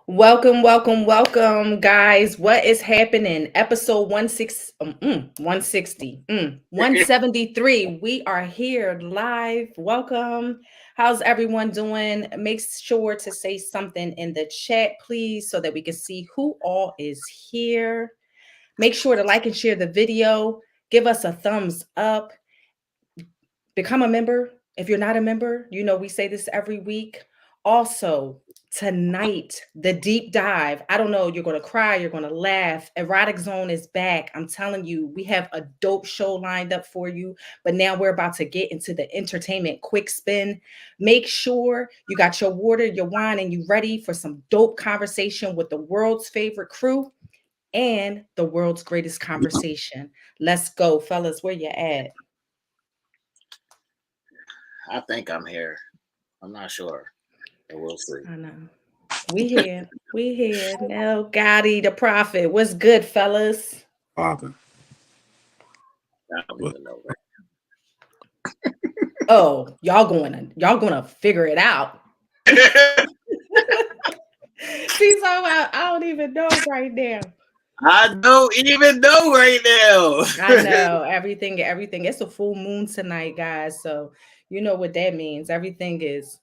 Welcome, guys. What is happening? Episode 173. We are here live. Welcome. How's everyone doing? Make sure to say something in the chat, please, so that we can see who all is here. Make sure to like and share the video. Give us a thumbs up. Become a member. If you're not a member, we say this every week. Also, tonight, the deep dive. I don't know, you're going to cry, you're going to laugh. Erotic Zone is back. I'm telling you, we have a dope show lined up for you. But now we're about to get into the entertainment quick spin. Make sure you got your water, your wine, and you ready for some dope conversation with the world's favorite crew and the world's greatest conversation. Let's go, fellas. Where you at? I think I'm here. I'm not sure. But we'll see. I know. We here. Nell Gotti, the prophet. What's good, fellas? Father. I don't even know. Oh, y'all gonna figure it out. She's all about, I don't even know right now. I don't even know right now. I know everything. It's a full moon tonight, guys. So you know what that means. Everything is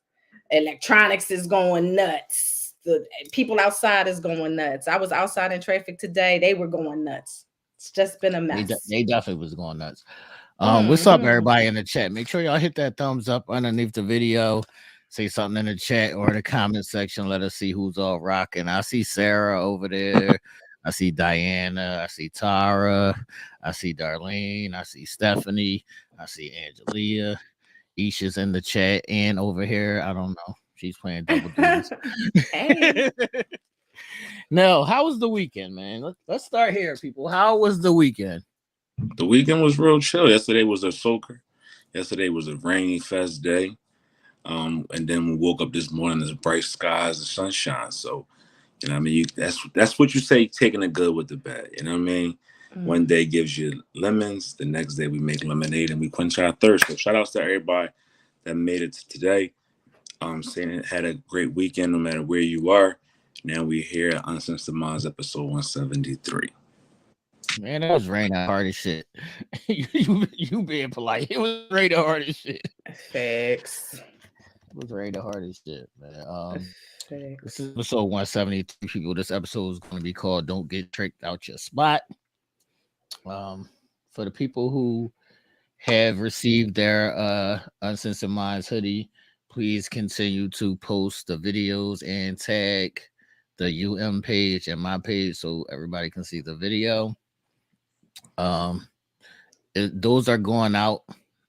electronics is going nuts. The people outside is going nuts. I was outside in traffic today. They were going nuts. It's just been a mess. They definitely was going nuts. What's up, everybody in the chat? Make sure y'all hit that thumbs up underneath the video. Say something in the chat or in the comment section. Let us see who's all rocking. I see Sarah over there. I see Diana. I see Tara. I see Darlene. I see Stephanie. I see Angelia. Aisha's in the chat and over here. I don't know. She's playing double duties. Hey. Nell, how was the weekend, man? Let's start here, people. How was the weekend? The weekend was real chill. Yesterday was a soaker. Yesterday was a rainy fest day. And then we woke up this morning, there's bright skies and sunshine. So, you know what I mean? That's what you say, taking the good with the bad. You know what I mean? One day gives you lemons. The next day we make lemonade and we quench our thirst. So shout outs to everybody that made it to today. Saying it had a great weekend no matter where you are. Now we're here at Uncensored Minds episode 173. Man, it was raining hard as shit. you being polite. It was raining hard as shit. Facts. It was raining hard as shit, man. Facts. This is episode 173, people. This episode is going to be called Don't Get Tricked Out Your Spot. For the people who have received their Uncensored Minds hoodie, please continue to post the videos and tag the page and my page so everybody can see the video. Those are going out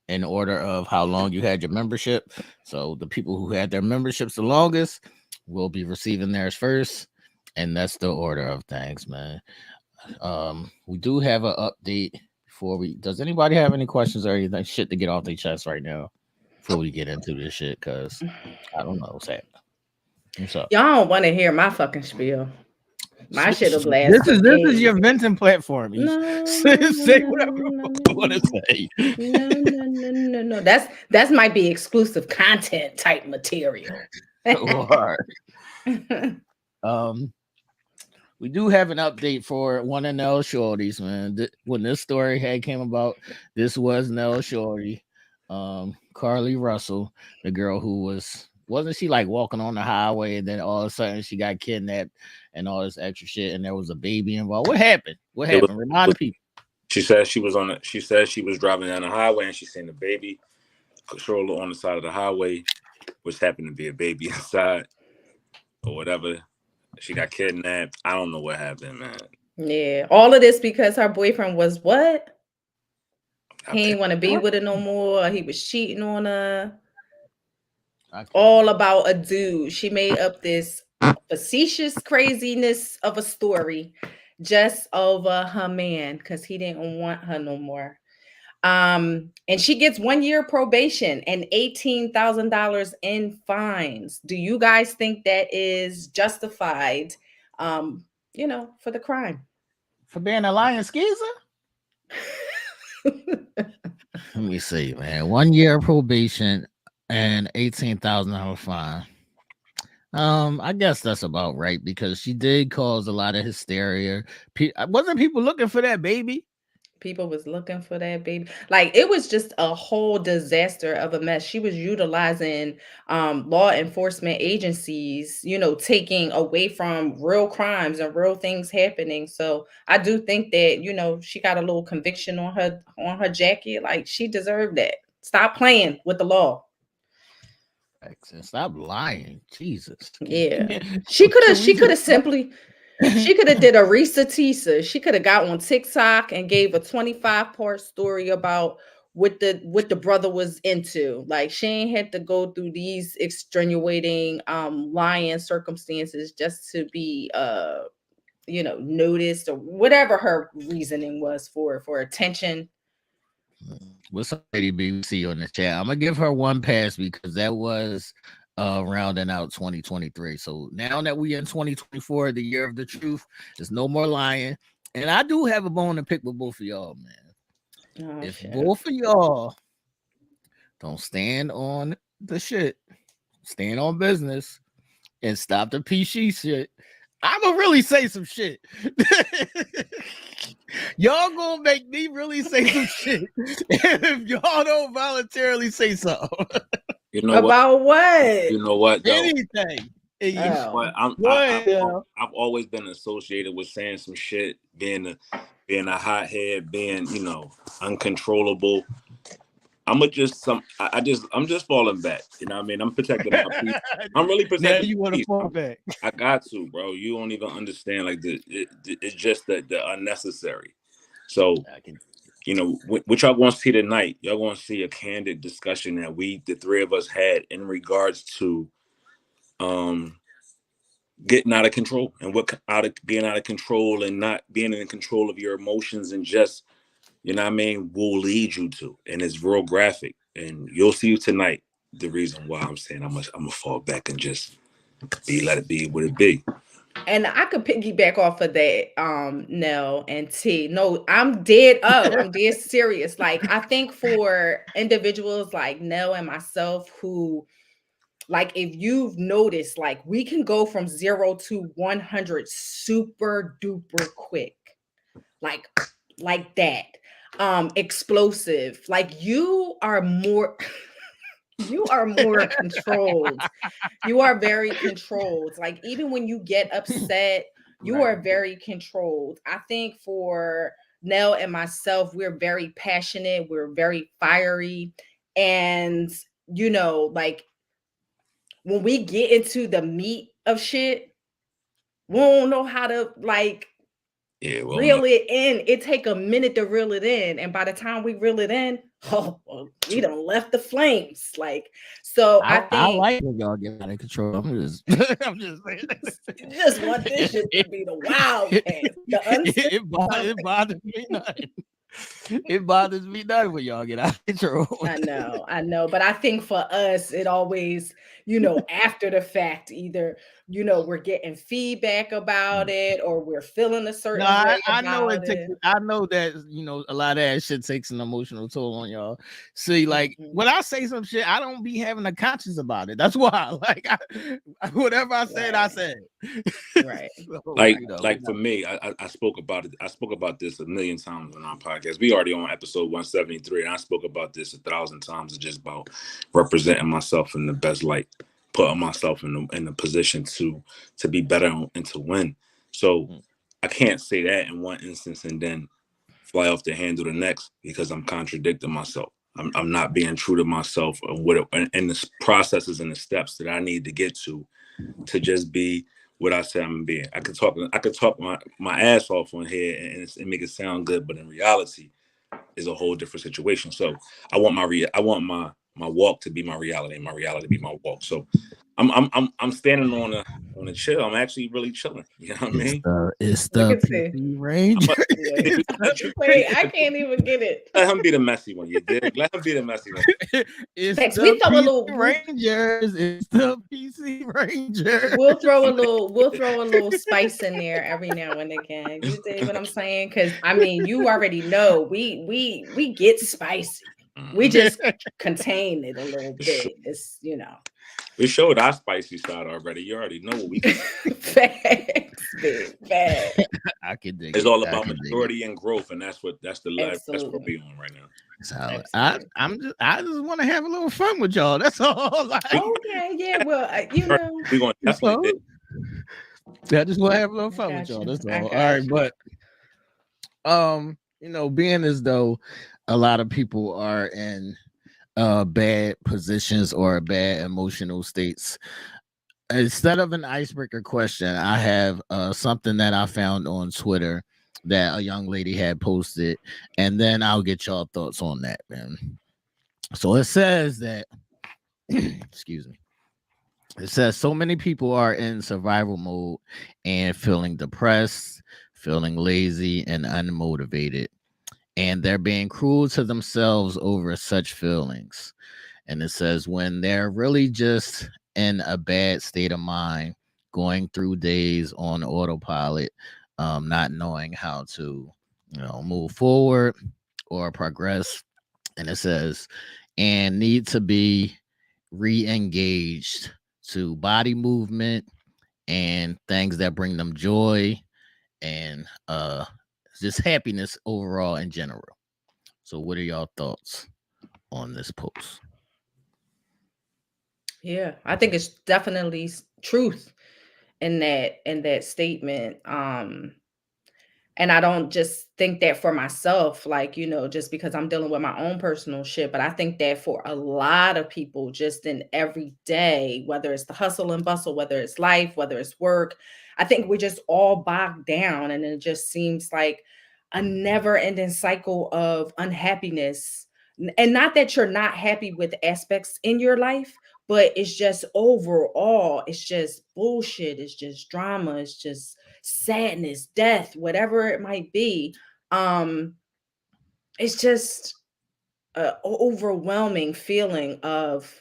in order of how long you had your membership. So the people who had their memberships the longest will be receiving theirs first, and that's the order of things, man. We do have an update before we. Does anybody have any questions or anything shit to get off their chest right now before we get into this shit? Because I don't know what's happening. What's up? Y'all don't want to hear my fucking spiel. My shit will last. This is your venting platform. No, say whatever you want to say. No. That's might be exclusive content type material. We do have an update for one of Nell Shorty's, man. When this story came about, this was Nell Shorty, Carly Russell, the girl who wasn't she like walking on the highway and then all of a sudden she got kidnapped and all this extra shit and there was a baby involved. What happened? Remind the people. She said she was driving down the highway and she seen the baby stroller on the side of the highway, which happened to be a baby inside or whatever. She got kidnapped. I don't know what happened, man. Yeah, all of this because her boyfriend was what? He didn't want to be with her no more. He was cheating on her. All about a dude. She made up this facetious craziness of a story just over her man because he didn't want her no more. And she gets 1 year probation and $18,000 in fines. Do you guys think that is justified? For the crime? For being a lying skeezer? Let me see, man. 1 year probation and $18,000 fine. I guess that's about right because she did cause a lot of hysteria. Wasn't people looking for that baby? People was looking for that baby. Like it was just a whole disaster of a mess. She was utilizing law enforcement agencies, taking away from real crimes and real things happening. So I do think that, she got a little conviction on her jacket. Like she deserved that. Stop playing with the law. And stop lying. Jesus. Yeah. She could have simply she could have did a Risa Tisa. She could have got on TikTok and gave a 25-part story about what the brother was into. Like she ain't had to go through these extenuating lying circumstances just to be noticed or whatever her reasoning was for attention. What's up, Lady BBC on the chat? I'm gonna give her one pass because that was rounding out 2023. So now that we in 2024, the year of the truth, there's no more lying. And I do have a bone to pick with both of y'all, man. Oh, If shit. both of y'all don't stand on the shit, stand on business, and stop the PC shit, I'ma really say some shit. Y'all gonna make me really say some shit if y'all don't voluntarily say something. You know About what? You know what? Though? Anything. You know what? I've always been associated with saying some shit, being a hothead, being uncontrollable. I'm just falling back. You know what I mean? I'm protecting my peace. I'm really protecting. Now you want to fall back? I got to, bro. You don't even understand. Like it's just the unnecessary. So, what y'all going to see tonight? Y'all going to see a candid discussion that the three of us had in regards to getting out of control and being out of control and not being in control of your emotions and just, will lead you to. And it's real graphic. And you'll see tonight the reason why I'm saying I'm gonna fall back and just let it be what it be. And I could piggyback off of that, Nell and T. No, I'm dead up. I'm dead serious. Like, I think for individuals like Nell and myself who, like, if you've noticed, like, we can go from 0 to 100 super duper quick. Like that. Explosive. Like, you are more... You are more controlled. You are very controlled. Like even when you get upset, you are very controlled. I think for Nell and myself, we're very passionate. We're very fiery. And, like when we get into the meat of shit, we don't know how to reel it in. It take a minute to reel it in. And by the time we reel it in, we done left the flames. Like, so I think I like when y'all get out of control. I'm just saying. You just want this shit to be the wildcat. It bothers me nothing. It bothers me nothing when y'all get out of control. I know. But I think for us, it always, after the fact, either, we're getting feedback about it or we're feeling a certain way I know about it. I know that, a lot of that shit takes an emotional toll on y'all. See, like when I say some shit, I don't be having a conscience about it. That's why, whatever I said, I said. Right. So, for me, I spoke about it. I spoke about this a million times on our podcast. We already on episode 173, and I spoke about this 1,000 times. It's just about representing myself in the best light, putting myself in the position to be better and to win. So I can't say that in one instance and then fly off the handle the next because I'm contradicting myself. I'm not being true to myself and the processes and the steps that I need to get to just be what I say I'm gonna be. I could talk my ass off on here and make it sound good, but in reality, is a whole different situation. So I want my walk to be my reality, and my reality to be my walk. So I'm standing on a chill. I'm actually really chilling. You know what I mean? It's the PC Ranger. Wait, I can't even get it. Let him be the messy one. You dig? Let him be the messy one. It's the PC Rangers. It's the PC Ranger. We'll throw a little spice in there every now and again. You dig what I'm saying? Because I mean, you already know we get spicy. We just contain it a little bit. It's We showed our spicy side already. You already know what we can. Facts, big facts. I can dig It's it. all I about can dig it. maturity and growth, and that's the life. That's where Absolutely. we on right now. So Absolutely. I just want to have a little fun with y'all. That's all. Like, Okay, yeah. Well, you know, We're gonna definitely so, dig. I just want to have a little I fun with got y'all. you. That's I all. All got right, you. but being as though a lot of people are in bad positions or bad emotional states, instead of an icebreaker question, I have something that I found on Twitter that a young lady had posted, and then I'll get y'all thoughts on that, man. So it says that excuse me. It says so many people are in survival mode and feeling depressed, feeling lazy and unmotivated, and they're being cruel to themselves over such feelings. And it says when they're really just in a bad state of mind, going through days on autopilot, not knowing how to, move forward or progress. And it says, and need to be re-engaged to body movement and things that bring them joy and just happiness overall in general. So what are y'all thoughts on this post? Yeah, I think it's definitely truth in that statement. And I don't just think that for myself, like, just because I'm dealing with my own personal shit, but I think that for a lot of people, just in every day, whether it's the hustle and bustle, whether it's life, whether it's work, I think we're just all bogged down. And it just seems like a never ending cycle of unhappiness. And not that you're not happy with aspects in your life, but it's just overall, it's just bullshit. It's just drama. It's just sadness, death, whatever it might be. Um, it's just an overwhelming feeling of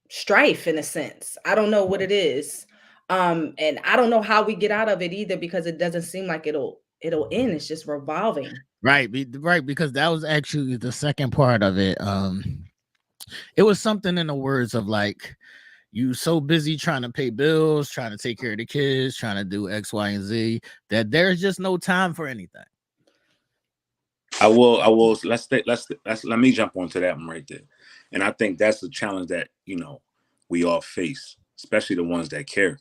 strife in a sense. I don't know what it is. And I don't know how we get out of it either because it doesn't seem like it'll end. It's just revolving. Right, right, because that was actually the second part of it. It was something in the words of like, you so busy trying to pay bills, trying to take care of the kids, trying to do X, Y, and Z that there's just no time for anything. I will. Let me jump onto that one right there. And I think that's the challenge that, we all face, especially the ones that care.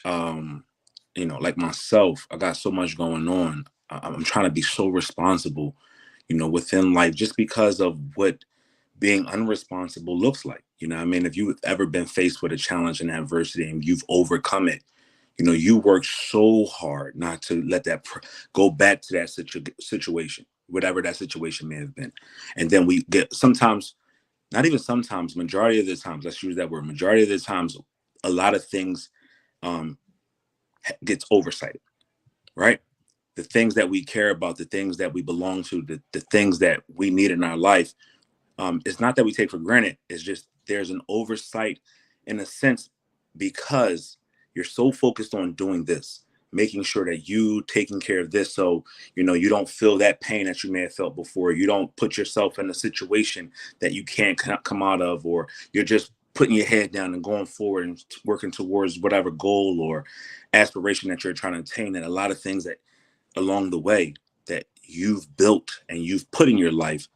Like myself, I got so much going on. I'm trying to be so responsible, within life just because of what being unresponsible looks like. I mean, if you've ever been faced with a challenge and adversity and you've overcome it, you work so hard not to let that go back to that situation, whatever that situation may have been. And then we get sometimes, not even sometimes, majority of the times, let's use that word, majority of the times, a lot of things gets oversighted, right? The things that we care about, the things that we belong to, the things that we need in our life, it's not that we take for granted. It's just there's an oversight in a sense because you're so focused on doing this, making sure that you taking care of this. So, you don't feel that pain that you may have felt before. You don't put yourself in a situation that you can't come out of, or you're just putting your head down and going forward and working towards whatever goal or aspiration that you're trying to attain. And a lot of things that along the way that you've built and you've put in your life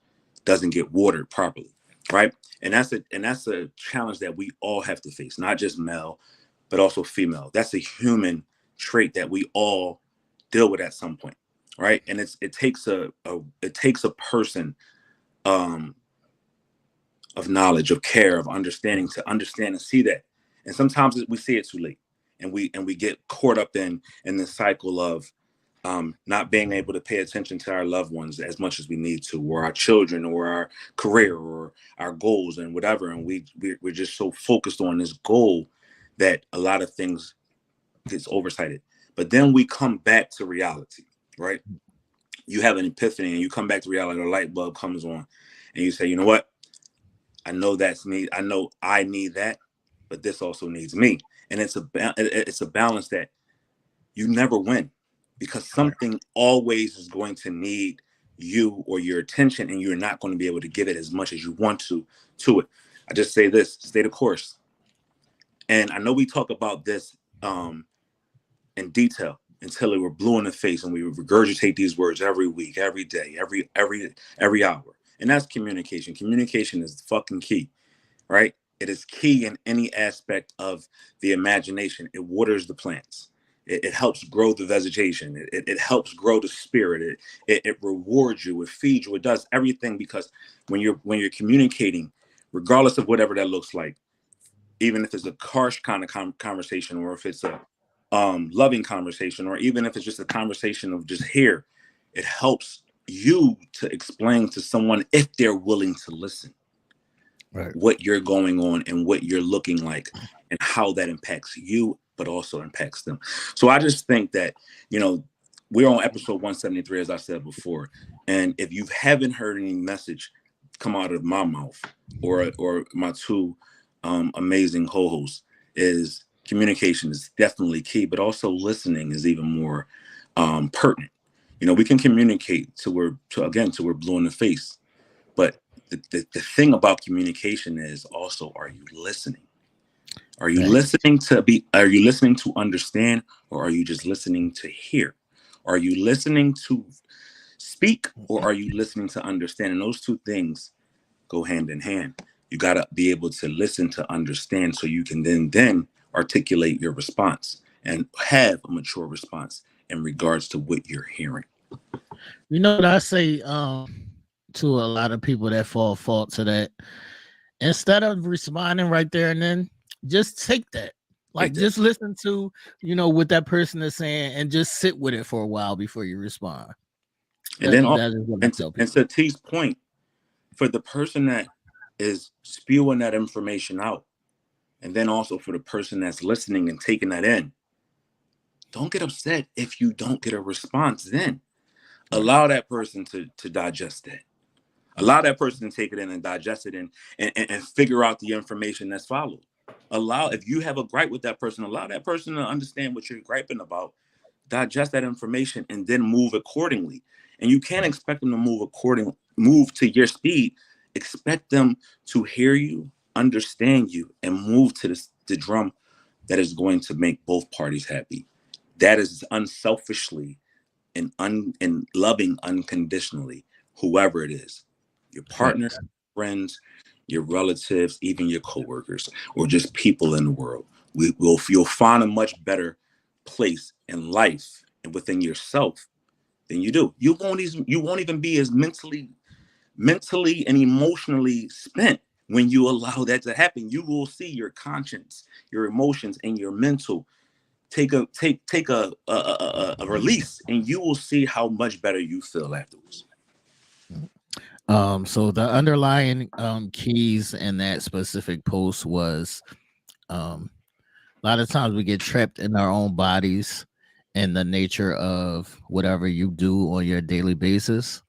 doesn't get watered properly, right? And that's a challenge that we all have to face, not just male, but also female. That's a human trait that we all deal with at some point, right? And it takes a person of knowledge, of care, of understanding to understand and see that. And sometimes we see it too late, and we get caught up in the cycle of not being able to pay attention to our loved ones as much as we need to, or our children, or our career, or our goals, and whatever. And we're just so focused on this goal that a lot of things gets oversighted. But then we come back to reality, right? You have an epiphany, and you come back to reality. A light bulb comes on, and you say, you know what? I know that's me. I know I need that, but this also needs me. And it's a balance that you never win, because something always is going to need you or your attention, and you're not going to be able to give it as much as you want to it. I just say this: stay the course. And I know we talk about this in detail until we're blue in the face, and we regurgitate these words every week, every day, every hour. And that's communication. Communication is fucking key, right? It is key in any aspect of the imagination. It waters the plants. It helps grow the vegetation. It helps grow the spirit. It rewards you. It feeds you. It does everything, because when you're communicating, regardless of whatever that looks like, even if it's a harsh kind of conversation, or if it's a loving conversation, or even if it's just a conversation of just here, it helps you to explain to someone, if they're willing to listen, right, what you're going on and what you're looking like, and how that impacts you, but also impacts them. So I just think that, we're on episode 173, as I said before. And if you haven't heard any message come out of my mouth or my two amazing co-hosts, is communication is definitely key, but also listening is even more pertinent. We can communicate till we're blue in the face, but the thing about communication is also, are you listening? Are you listening to understand, or are you just listening to hear? Are you listening to speak, or are you listening to understand? And those two things go hand in hand. You got to be able to listen to understand, so you can then articulate your response and have a mature response in regards to what you're hearing. You know what I say to a lot of people that fall fault to that? Instead of responding right there and then, just take that. Like, just listen to, what that person is saying, and just sit with it for a while before you respond. And to T's point, for the person that is spewing that information out, and then also for the person that's listening and taking that in, don't get upset if you don't get a response. Then allow that person to digest it. Allow that person to take it in and digest it and figure out the information that's followed. If you have a gripe with that person, allow that person to understand what you're griping about, digest that information, and then move accordingly. And you can't expect them to move to your speed. Expect them to hear you, understand you, and move to the drum that is going to make both parties happy. That is unselfishly and loving unconditionally, whoever it is, your partner, friends, your relatives, even your coworkers, or just people in the world. You'll find a much better place in life and within yourself than you do. You won't even be as mentally and emotionally spent when you allow that to happen. You will see your conscience, your emotions, and your mental take a release, and you will see how much better you feel afterwards. So the underlying keys in that specific post was a lot of times we get trapped in our own bodies and the nature of whatever you do on your daily basis.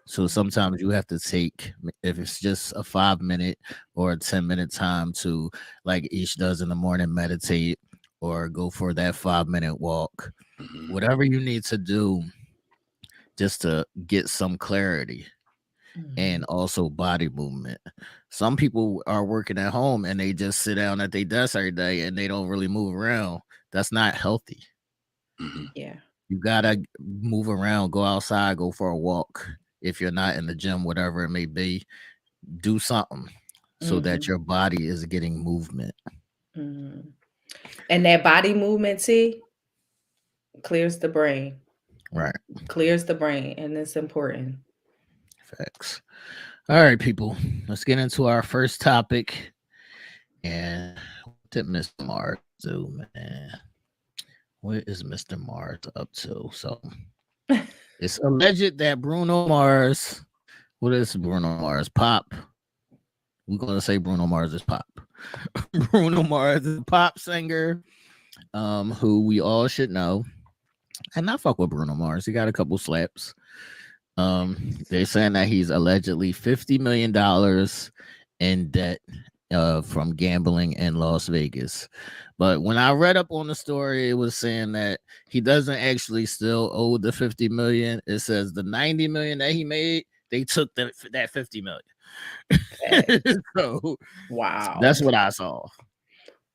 So sometimes you have to take, if it's just a 5-minute or a 10-minute time to, like Aisha does in the morning, meditate or go for that 5-minute walk, whatever you need to do just to get some clarity. And also body movement. Some people are working at home and they just sit down at their desk every day and they don't really move around. That's not healthy. Yeah. You gotta move around, go outside, go for a walk. If you're not in the gym, whatever it may be, do something so that your body is getting movement. And that body movement, T, clears the brain. Right. Clears the brain, and it's important. Facts. All right, people, let's get into our first topic. And what did Mr. Mars do, man? What is Mr. Mars up to? So it's alleged that Bruno Mars, what is Bruno Mars? Pop. We're going to say Bruno Mars is pop. Bruno Mars is a pop singer who we all should know. And I fuck with Bruno Mars. He got a couple slaps. They're saying that he's allegedly $50 million in debt from gambling in Las Vegas. But when I read up on the story, it was saying that he doesn't actually still owe the 50 million. It says the 90 million that he made, they took that 50 million. So wow, that's what I saw.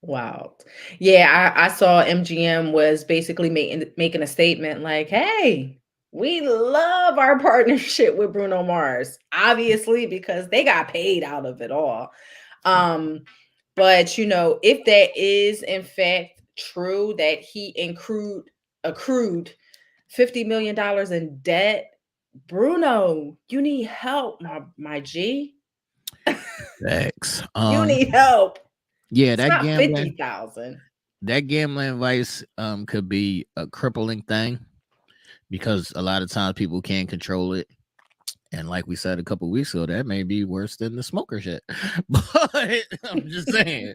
Wow. Yeah, I saw MGM was basically making a statement like, hey, we love our partnership with Bruno Mars, obviously, because they got paid out of it all. But if that is in fact true that he accrued $50 million in debt, Bruno, you need help, my G. Facts. You need help. Yeah, It's not 50,000. that gambling advice could be a crippling thing because a lot of times people can't control it. And like we said a couple weeks ago, that may be worse than the smoker shit. But I'm just saying,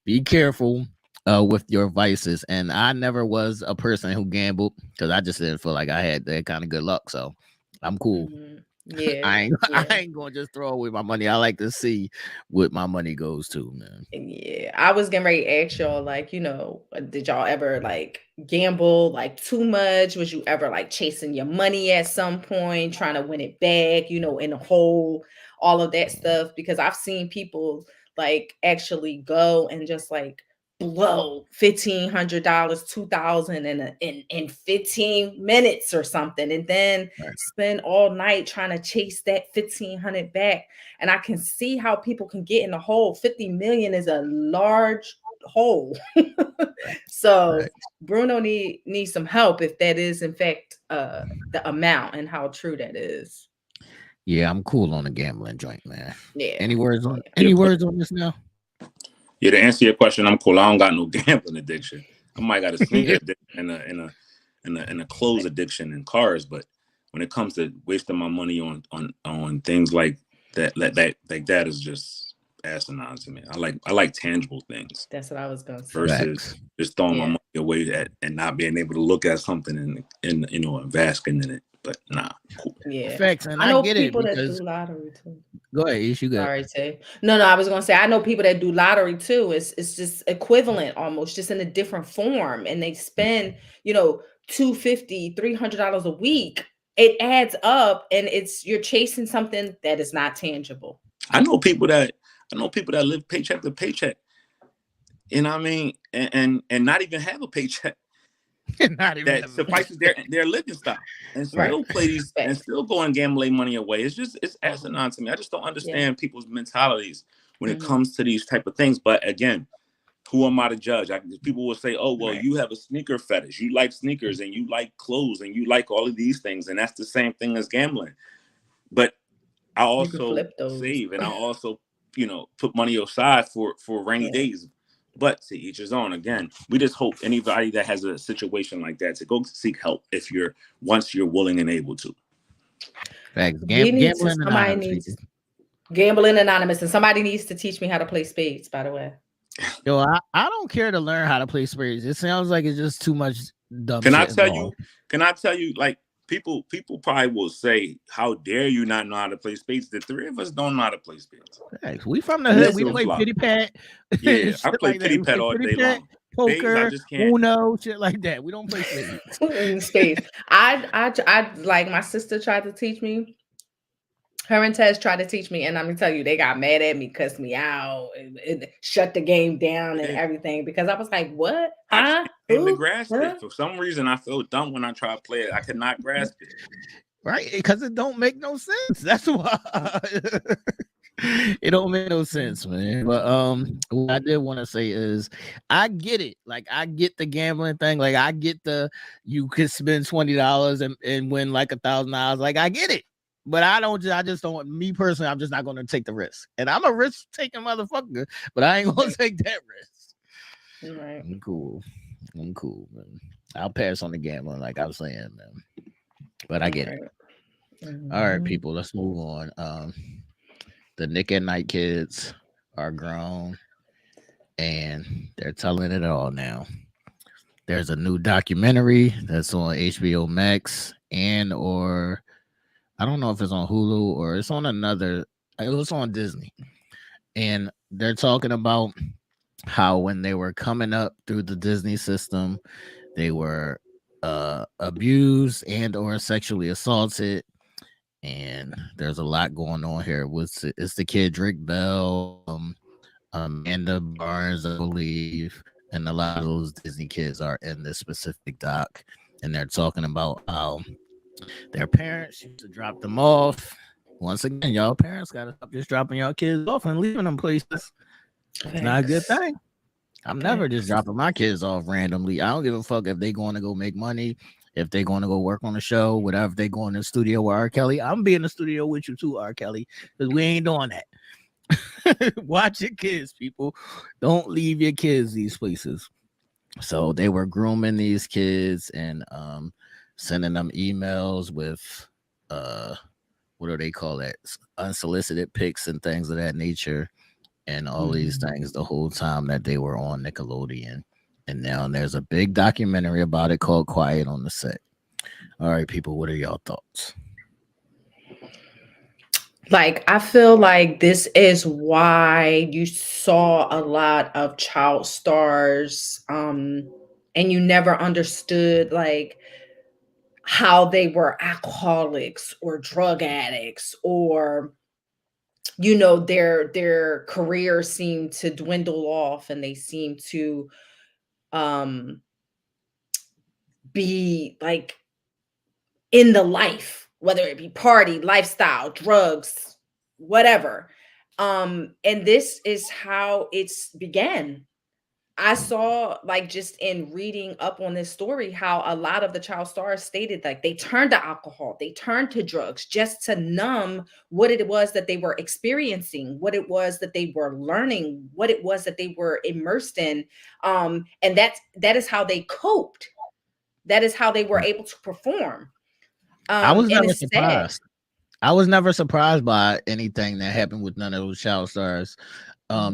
be careful with your vices. And I never was a person who gambled because I just didn't feel like I had that kind of good luck. So I'm cool. Yeah, I yeah. ain't gonna just throw away my money. I like to see what my money goes to, man. Yeah, I was getting ready to ask y'all, like, did y'all ever like gamble like too much? Was you ever like chasing your money at some point, trying to win it back, in a hole, all of that stuff? Because I've seen people like actually go and just like blow $1,500, 2,000 in 15 minutes or something, and then Right. spend all night trying to chase that 1,500 back. And I can see how people can get in a hole. 50 million is a large hole. So Right. Bruno needs some help if that is in fact the amount and how true that is. Yeah, I'm cool on the gambling joint, man. Yeah. Any words on Yeah, this now? Yeah, to answer your question, I'm cool. I don't got no gambling addiction. I might got a sneaker addiction and a clothes addiction in cars, but when it comes to wasting my money on things like that is just asinine to me. I like tangible things That's what I was gonna say. versus just throwing my Yeah. money away and not being able to look at something and basking in it. But nah, cool. Yeah. Facts, and I I know get it people that because do lottery too. go ahead, Ish, you got Sorry, Tay. No, I was gonna say I know people that do lottery too. It's just equivalent almost, just in a different form, and they spend $250, $300 a week. It adds up, and you're chasing something that is not tangible. I know people that live paycheck to paycheck. You know what I mean? And not even have a paycheck not even that suffices their living style and Right. still play these and Facts. still go and gamble their money away. It's asinine to me. I just don't understand people's mentalities when it comes to these type of things. But again, who am I to judge? People will say, oh, well, Right. you have a sneaker fetish. You like sneakers and you like clothes and you like all of these things. And that's the same thing as gambling. But I You can also flip those. save and I also, put money aside for rainy Yeah. days. But to each his own. Again, we just hope anybody that has a situation like that to go seek help once you're willing and able to. Facts. Gambling Anonymous, people. Gambling Anonymous, and somebody needs to teach me how to play spades, by the way. Yo, I don't care to learn how to play spades. It sounds like it's just too much dumb Can shit I tell involved. you, like people probably will say, how dare you not know how to play spades? The three of us don't know how to play spades. Thanks. We from the hood. We Listen, play pity pat. Yeah, I play like pity that. pat all day long. Spades, I Poker, just can't. Uno, shit like that. We don't play spades. In spades. I like my sister tried to teach me. Her and Tess tried to teach me, and I'm gonna tell you, they got mad at me, cussed me out, and shut the game down and everything because I was like, "What? I can't to grasp it. For some reason, I feel dumb when I try to play it. I could not grasp it. Right? Because it don't make no sense. That's why. It don't make no sense, man. But what I did want to say is I get it. Like I get the gambling thing. Like I get you could spend $20 and win like $1,000. Like I get it. But I just don't. Me personally, I'm just not going to take the risk. And I'm a risk taking motherfucker, but I ain't going to take that risk. Right. I'm cool, man. I'll pass on the gambling, like I was saying, man. But I get it. All right, people, let's move on. The Nick at Night kids are grown and they're telling it all now. There's a new documentary that's on HBO Max or I don't know if it's on Hulu or it's on it was on Disney. And they're talking about how when they were coming up through the Disney system, they were abused and or sexually assaulted. And there's a lot going on here. It's the kid Drake Bell, Amanda Barnes, I believe, and a lot of those Disney kids are in this specific doc, and they're talking about how their parents used to drop them off. Once again, y'all parents gotta stop just dropping y'all kids off and leaving them places. It's not a good Thanks. thing. I'm never just dropping my kids off randomly. I don't give a fuck if they going to go make money, if they going to go work on the show, whatever. If they go in the studio with R. Kelly, I'm be in the studio with you too, R. Kelly, because we ain't doing that. Watch your kids, people. Don't leave your kids these places. So they were grooming these kids and sending them emails with what do they call that? Unsolicited pics and things of that nature, and all these things the whole time that they were on Nickelodeon. And now there's a big documentary about it called Quiet on the Set. All right, people, what are y'all thoughts? Like, I feel like this is why you saw a lot of child stars, and you never understood like how they were alcoholics or drug addicts, or their careers seem to dwindle off, and they seem to um be like in the life, whether it be party, lifestyle, drugs, whatever. And this is how it's began. I saw, like, just in reading up on this story, how a lot of the child stars stated like they turned to alcohol, they turned to drugs just to numb what it was that they were experiencing, what it was that they were learning, what it was that they were immersed in. And that is how they coped. That is how they were able to perform. I was And never it's sad. surprised. I was never surprised by anything that happened with none of those child stars.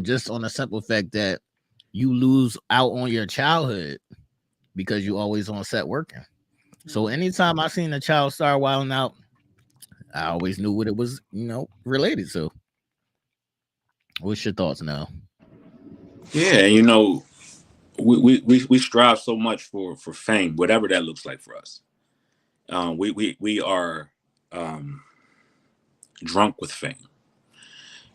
Just on the simple fact that you lose out on your childhood because you always on set working. So anytime I seen a child star wilding out, I always knew what it was, related to. What's your thoughts now? Yeah, we strive so much for fame, whatever that looks like for us. We are drunk with fame,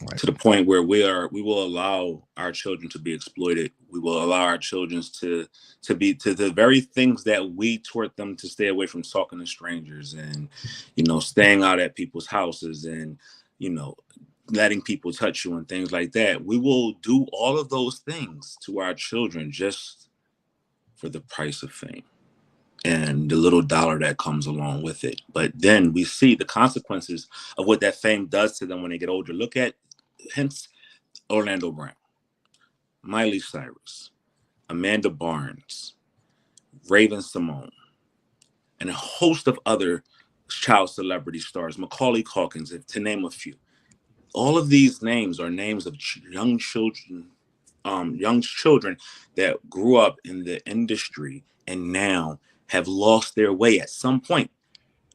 right, to the point where we will allow our children to be exploited. We will allow our children to be to the very things that we taught them to stay away from, talking to strangers and staying out at people's houses and letting people touch you and things like that. We will do all of those things to our children just for the price of fame and the little dollar that comes along with it. But then we see the consequences of what that fame does to them when they get older. Look at, hence, Orlando Brown, Miley Cyrus, Amanda Barnes, Raven Simone, and a host of other child celebrity stars, Macaulay Culkin, to name a few. All of these names are names of young children that grew up in the industry and now have lost their way at some point.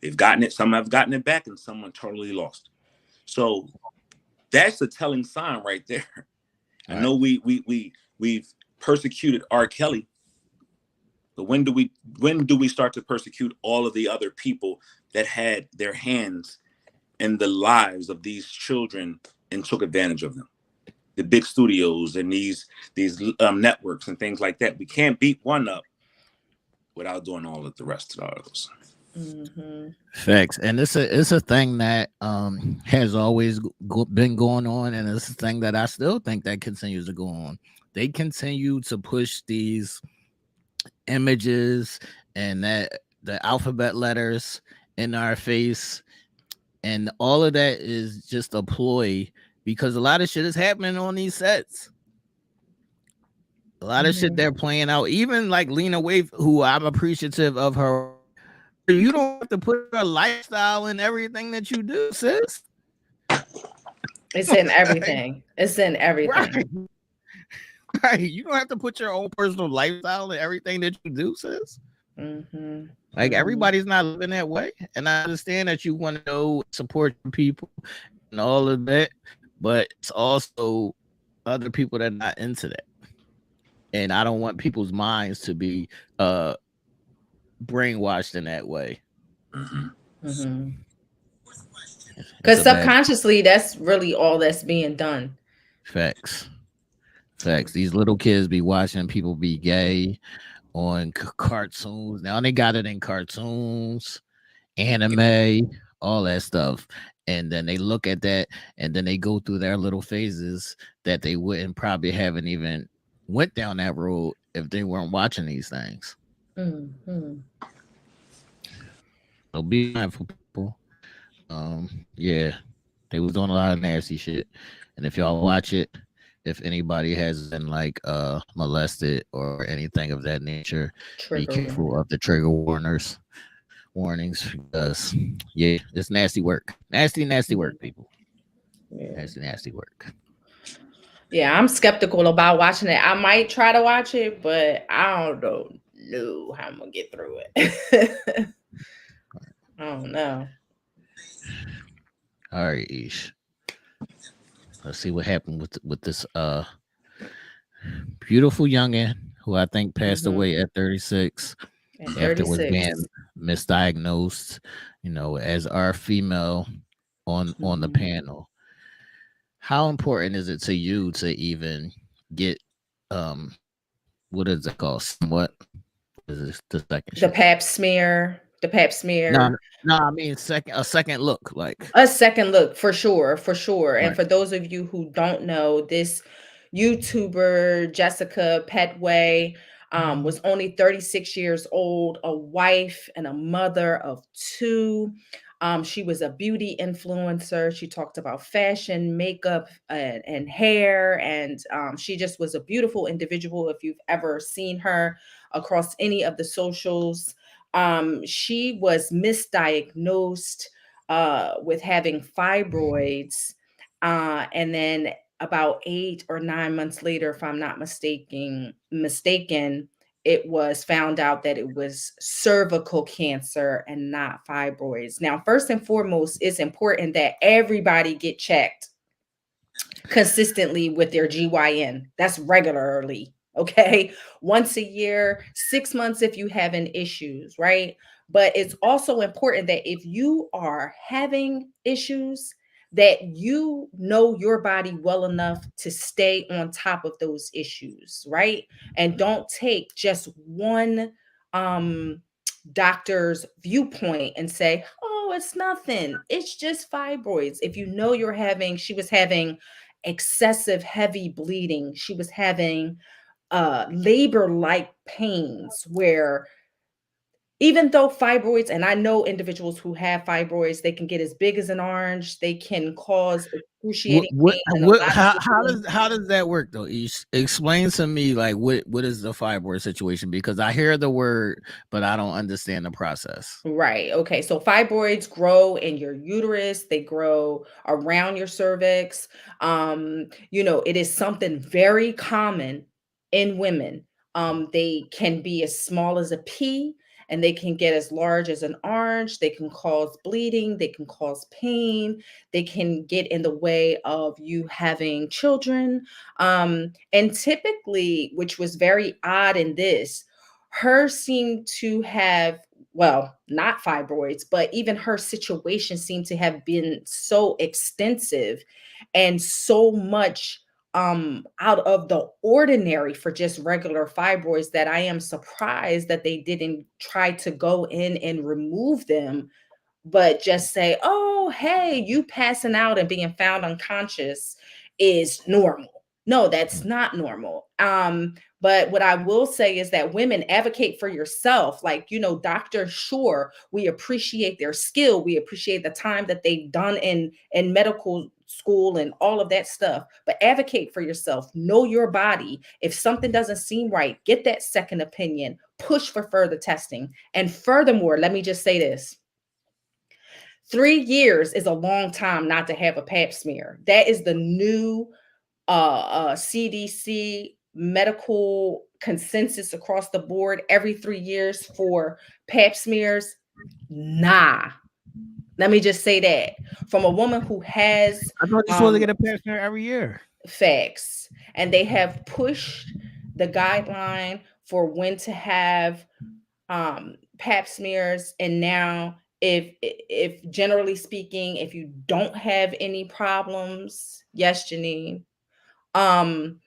They've gotten it, some have gotten it back, and someone totally lost. So that's a telling sign right there. Right. I know we've persecuted R. Kelly, but when do we start to persecute all of the other people that had their hands in the lives of these children and took advantage of them? The big studios and these networks and things like that. We can't beat one up without doing all of the rest of those. Facts. And it's a thing that has always been going on, and it's a thing that I still think that continues to go on. They continue to push these images and that the alphabet letters in our face, and all of that is just a ploy because a lot of shit is happening on these sets. A lot of shit they're playing out. Even like Lena Waithe, who I'm appreciative of her. You don't have to put a lifestyle in everything that you do, sis. It's in everything. It's in everything. Right. You don't have to put your own personal lifestyle in everything that you do, sis. Like everybody's not living that way. And I understand that you want to know, support people and all of that, but it's also other people that are not into that. And I don't want people's minds to be brainwashed in that way. Because subconsciously, that's really all that's being done. Facts. Facts. These little kids be watching people be gay on cartoons. Now they got it in cartoons, anime, all that stuff. And then they look at that and then they go through their little phases that they wouldn't probably haven't even went down that road if they weren't watching these things. Mm-hmm. So be mindful, people. Yeah, they was doing a lot of nasty shit. And if y'all watch it, if anybody has been like molested or anything of that nature, be Trigger careful warning. of the trigger warnings because yeah, it's nasty work. Nasty work, Mhm. people. Yeah. Nasty work. Yeah, I'm skeptical about watching it. I might try to watch it, but I don't know how I'm gonna get through it. I don't know. All right, Ish. Let's see what happened with this beautiful youngin who I think passed Hmm. away at 36 At after was 36. being misdiagnosed, as our female on the Hmm. panel. How important is it to you to even get what is it called? Somewhat. What is this, the second shit? The pap smear, the pap No, smear. no, I mean a second look, like A second look for sure, for sure. And right. for those of you who don't know, this YouTuber Jessica Pettway was only 36 years old, a wife and a mother of two. She was a beauty influencer. She talked about fashion, makeup, and hair, and she just was a beautiful individual. If you've ever seen her across any of the socials, she was misdiagnosed with having fibroids. And then about 8 or 9 months later, if I'm not mistaken, it was found out that it was cervical cancer and not fibroids. Now, first and foremost, it's important that everybody get checked consistently with their GYN. That's regularly, okay? Once a year, 6 months if you having issues, right? But it's also important that if you are having issues, that you know your body well enough to stay on top of those issues, right? And don't take just one um doctor's viewpoint and say, "Oh, it's nothing. It's just fibroids." If you know she was having excessive heavy bleeding. She was having labor like pains where even though fibroids, and I know individuals who have fibroids, they can get as big as an orange, they can cause excruciating pain, and a lot of people. How does that work though? Explain to me like what is the fibroid situation, because I hear the word but I don't understand the process. Right. Okay. So fibroids grow in your uterus, they grow around your cervix. It is something very common in women. They can be as small as a pea and they can get as large as an orange. They can cause bleeding, they can cause pain, they can get in the way of you having children. And typically, which was very odd in this, her seemed to have, well, not fibroids, but even her situation seemed to have been so extensive and so much out of the ordinary for just regular fibroids that I am surprised that they didn't try to go in and remove them, but just say, "Oh, hey, you passing out and being found unconscious is normal." No, that's not normal. But what I will say is that women, advocate for yourself. Like, Dr. Sure, we appreciate their skill. We appreciate the time that they've done in medical school and all of that stuff. But advocate for yourself. Know your body. If something doesn't seem right, get that second opinion. Push for further testing. And furthermore, let me just say this. 3 years is a long time not to have a pap smear. That is the new CDC medical consensus across the board. Every 3 years for pap smears. Nah. Let me just say that from a woman who has I thought you're supposed to um get a pap smear every year. facts, and they have pushed the guideline for when to have pap smears. And now, if generally speaking, if you don't have any problems, yes, Janine, um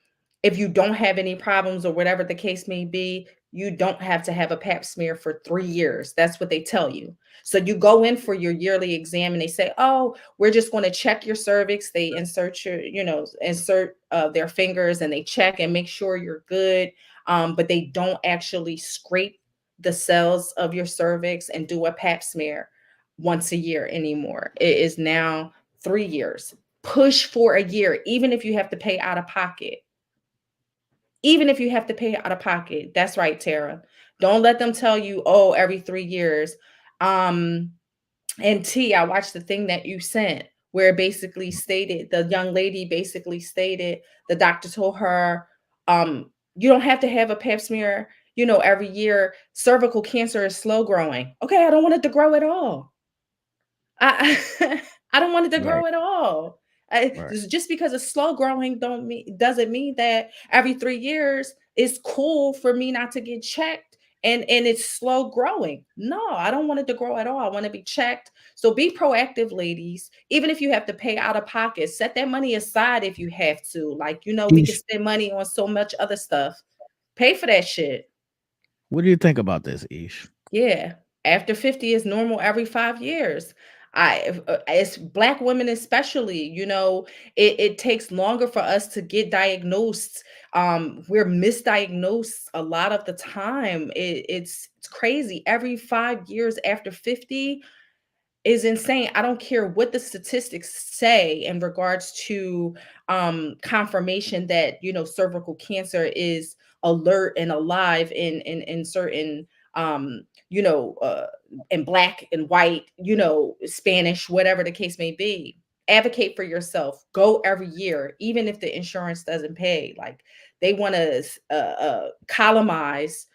If you don't have any problems or whatever the case may be, you don't have to have a pap smear for 3 years. That's what they tell you. So you go in for your yearly exam and they say, oh, we're just going to check your cervix. They insert their fingers and they check and make sure you're good. But they don't actually scrape the cells of your cervix and do a pap smear once a year anymore. It is now 3 years. Push for a year, even if you have to pay out of pocket. Even if you have to pay out of pocket. That's right, Tara. Don't let them tell you, oh, every 3 years. And T, I watched the thing that you sent where it basically stated, the young lady basically stated, the doctor told her, you don't have to have a pap smear, every year. Cervical cancer is slow growing. Okay, I don't want it to grow at all. I I don't want it to Right. grow at all. Right. Just because it's slow growing doesn't mean that every 3 years it's cool for me not to get checked and it's slow growing. No, I don't want it to grow at all. I want to be checked. So be proactive, ladies. Even if you have to pay out of pocket, set that money aside if you have to. Like, we can Ish, spend money on so much other stuff. Pay for that shit. what do you think about this, Ish? Yeah. After 50 is normal every 5 years. As Black women, especially, it takes longer for us to get diagnosed. We're misdiagnosed a lot of the time. It's crazy. Every 5 years after 50, is insane. I don't care what the statistics say in regards to confirmation that cervical cancer is alert and alive in certain um you know uh in Black and white, Spanish, whatever the case may be. Advocate for yourself. Go every year, even if the insurance doesn't pay. Like, they want to colonize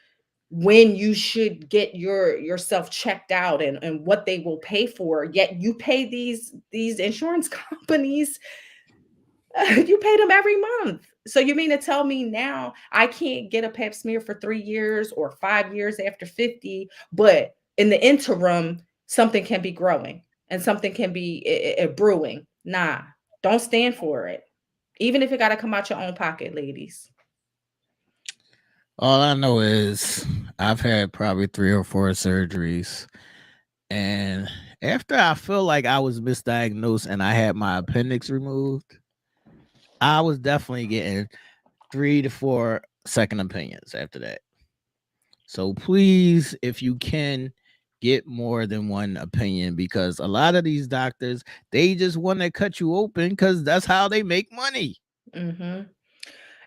when you should get yourself checked out and what they will pay for, yet you pay these insurance companies. You pay them every month. So you mean to tell me now I can't get a pap smear for 3 years or 5 years after 50, but in the interim something can be growing and something can be brewing? Nah, don't stand for it, even if it got to come out your own pocket, ladies. All I know is I've had probably 3 or 4 surgeries, and after I feel like I was misdiagnosed and I had my appendix removed, I was definitely getting 3 to 4 second opinions after that. So please, if you can, get more than one opinion, because a lot of these doctors, they just want to cut you open because that's how they make money. Hmm.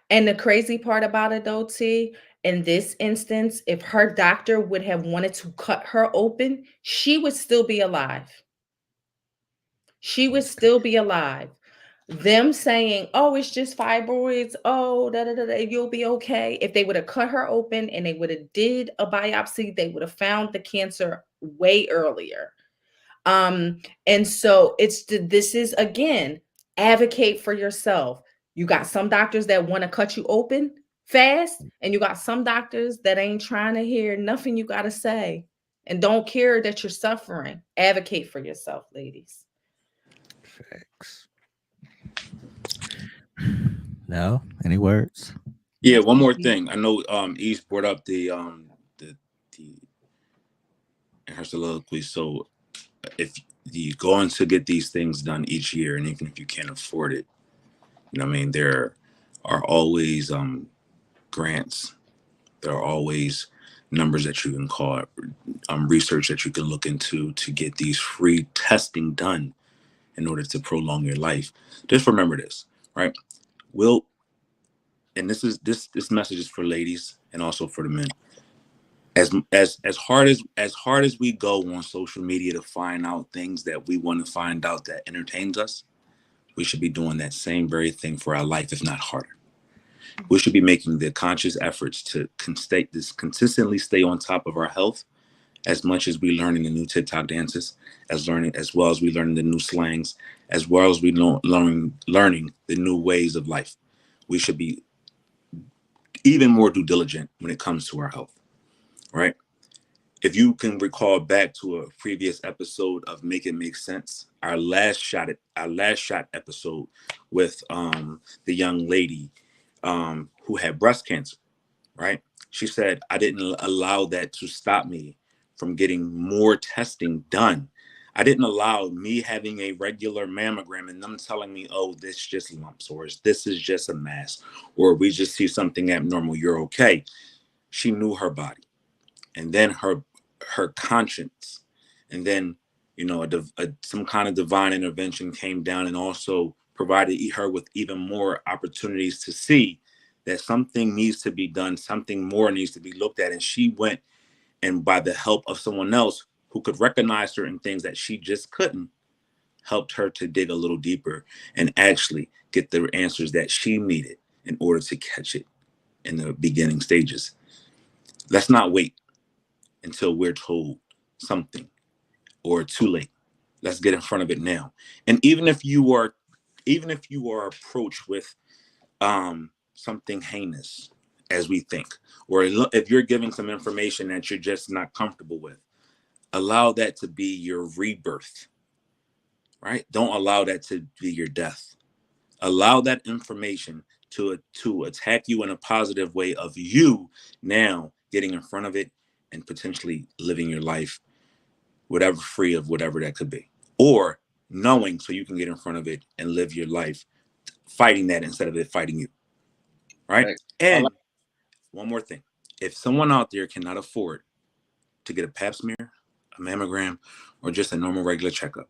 And the crazy part about it, though, T, in this instance, if her doctor would have wanted to cut her open, she would still be alive. She would still be alive. Them saying, oh, it's just fibroids, oh, da, da, da, da, you'll be okay. If they would have cut her open and they would have did a biopsy, they would have found the cancer way earlier. And so this is, again, advocate for yourself. You got some doctors that want to cut you open fast, and you got some doctors that ain't trying to hear nothing you got to say and don't care that you're suffering. Advocate for yourself, ladies. Facts. No, any words? Yeah, That's one more it. thing. I know East brought up the in her soliloquy. So if you going to get these things done each year, and even if you can't afford it, I mean, there are always grants. There are always numbers that you can call, research that you can look into to get these free testing done in order to prolong your life. Just remember this, right? We'll, and this message is for ladies and also for the men. As hard as we go on social media to find out things that we want to find out that entertains us, we should be doing that same very thing for our life, if not harder. We should be making the conscious efforts to consistently stay on top of our health, as much as we learning the new TikTok dances, as well as we learning the new slangs, as well as we learning the new ways of life. We should be even more due diligent when it comes to our health, right? If you can recall back to a previous episode of Make It Make Sense, our last shot episode with the young lady who had breast cancer, right? She said, I didn't allow that to stop me from getting more testing done. I didn't allow me having a regular mammogram and them telling me, oh, this just lumps, or this is just a mass, or we just see something abnormal, you're okay. She knew her body, and then her conscience, and then some kind of divine intervention came down and also provided her with even more opportunities to see that something needs to be done, something more needs to be looked at. And she went, and by the help of someone else who could recognize certain things that she just couldn't, helped her to dig a little deeper and actually get the answers that she needed in order to catch it in the beginning stages. Let's not wait until we're told something or too late. Let's get in front of it now. And even if you are approached with something heinous, as we think, or if you're giving some information that you're just not comfortable with, allow that to be your rebirth, right? Don't allow that to be your death. Allow that information to attack you in a positive way of you now getting in front of it and potentially living your life, whatever, free of whatever that could be, or knowing so you can get in front of it and live your life fighting that instead of it fighting you, right? Right. And one more thing, if someone out there cannot afford to get a pap smear, a mammogram, or just a normal regular checkup,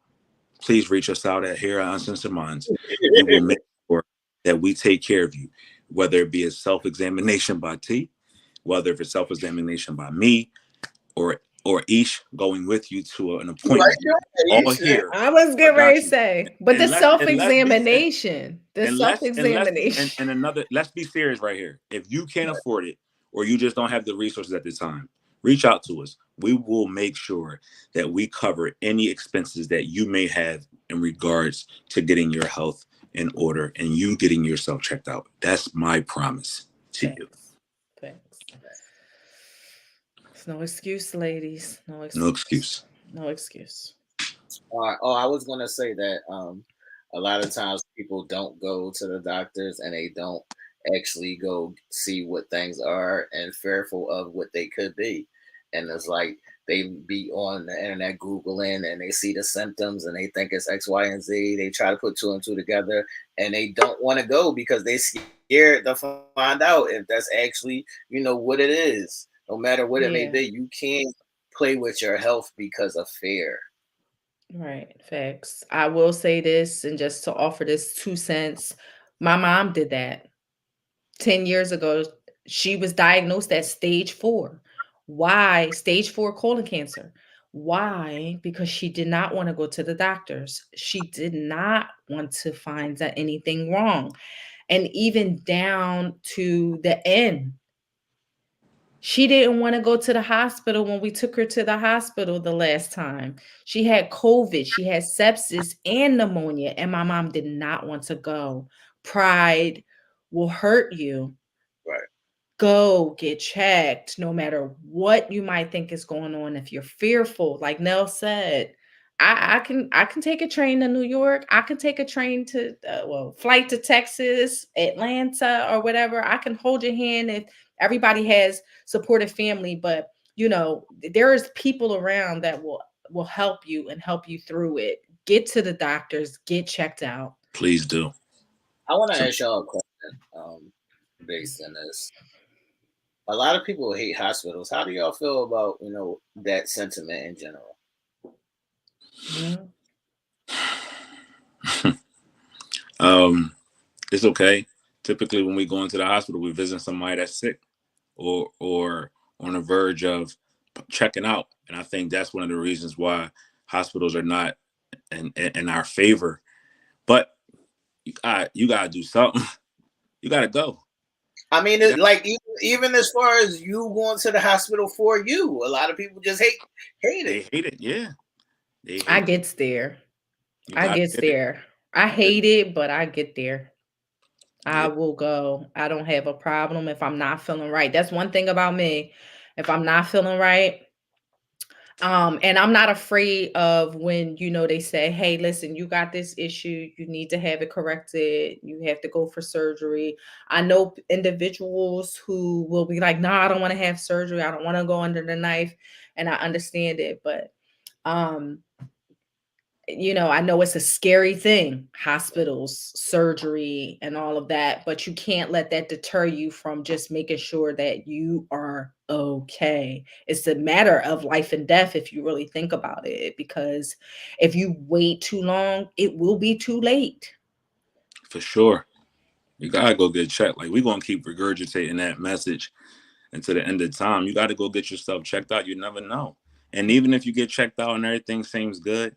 please reach us out here at Uncensored Minds. We will make sure that we take care of you, whether it be a self-examination by T, whether it's self-examination by me, or Ish going with you to an appointment. All here. I was getting ready to say, but the And self-examination, and another, let's be serious right here. If you can't afford it or you just don't have the resources at the time, reach out to us. We will make sure that we cover any expenses that you may have in regards to getting your health in order and you getting yourself checked out. That's my promise to you. Thanks. It's no excuse, ladies. No excuse. No excuse. No excuse. Oh, I was gonna say that a lot of times people don't go to the doctors and they don't actually go see what things are and fearful of what they could be. And it's like they be on the internet Googling and they see the symptoms and they think it's X, Y, and Z. They try to put two and two together and they don't want to go because they scared to find out if that's actually, what it is. No matter what it may be, you can't play with your health because of fear. Right. Facts. I will say this, and just to offer this 2 cents, my mom did that 10 years ago. She was diagnosed at stage 4. Why? Stage 4 colon cancer. Why? Because she did not want to go to the doctors. She did not want to find that anything wrong. And even down to the end, she didn't want to go to the hospital when we took her to the hospital the last time. She had COVID, she had sepsis and pneumonia, and my mom did not want to go. Pride will hurt you. Right. Go get checked no matter what you might think is going on. If you're fearful, like Nell said, I can take a train to New York. I can take a train to flight to Texas, Atlanta, or whatever. I can hold your hand if everybody has supportive family, but there is people around that will help you and help you through it. Get to the doctors, get checked out. Please do. I want to ask y'all a question based on this. A lot of people hate hospitals. How do y'all feel about, that sentiment in general? It's okay. Typically, when we go into the hospital, we visit somebody that's sick or on the verge of checking out, and I think that's one of the reasons why hospitals are not in our favor. But you gotta do something. You gotta go. I mean, even as far as you going to the hospital for you, a lot of people just hate it. They hate it. Yeah, I get there. I hate it, but I get there. I will go. I don't have a problem if I'm not feeling right. That's one thing about me. If I'm not feeling right, And I'm not afraid of when, they say, hey, listen, you got this issue, you need to have it corrected, you have to go for surgery. I know individuals who will be like, nah, I don't want to have surgery, I don't want to go under the knife. And I understand it, but I know it's a scary thing, hospitals, surgery, and all of that, but you can't let that deter you from just making sure that you are okay. It's a matter of life and death if you really think about it, because if you wait too long, it will be too late. For sure. You gotta go get checked. Like, we're gonna keep regurgitating that message until the end of time. You gotta go get yourself checked out. You never know. And even if you get checked out and everything seems good,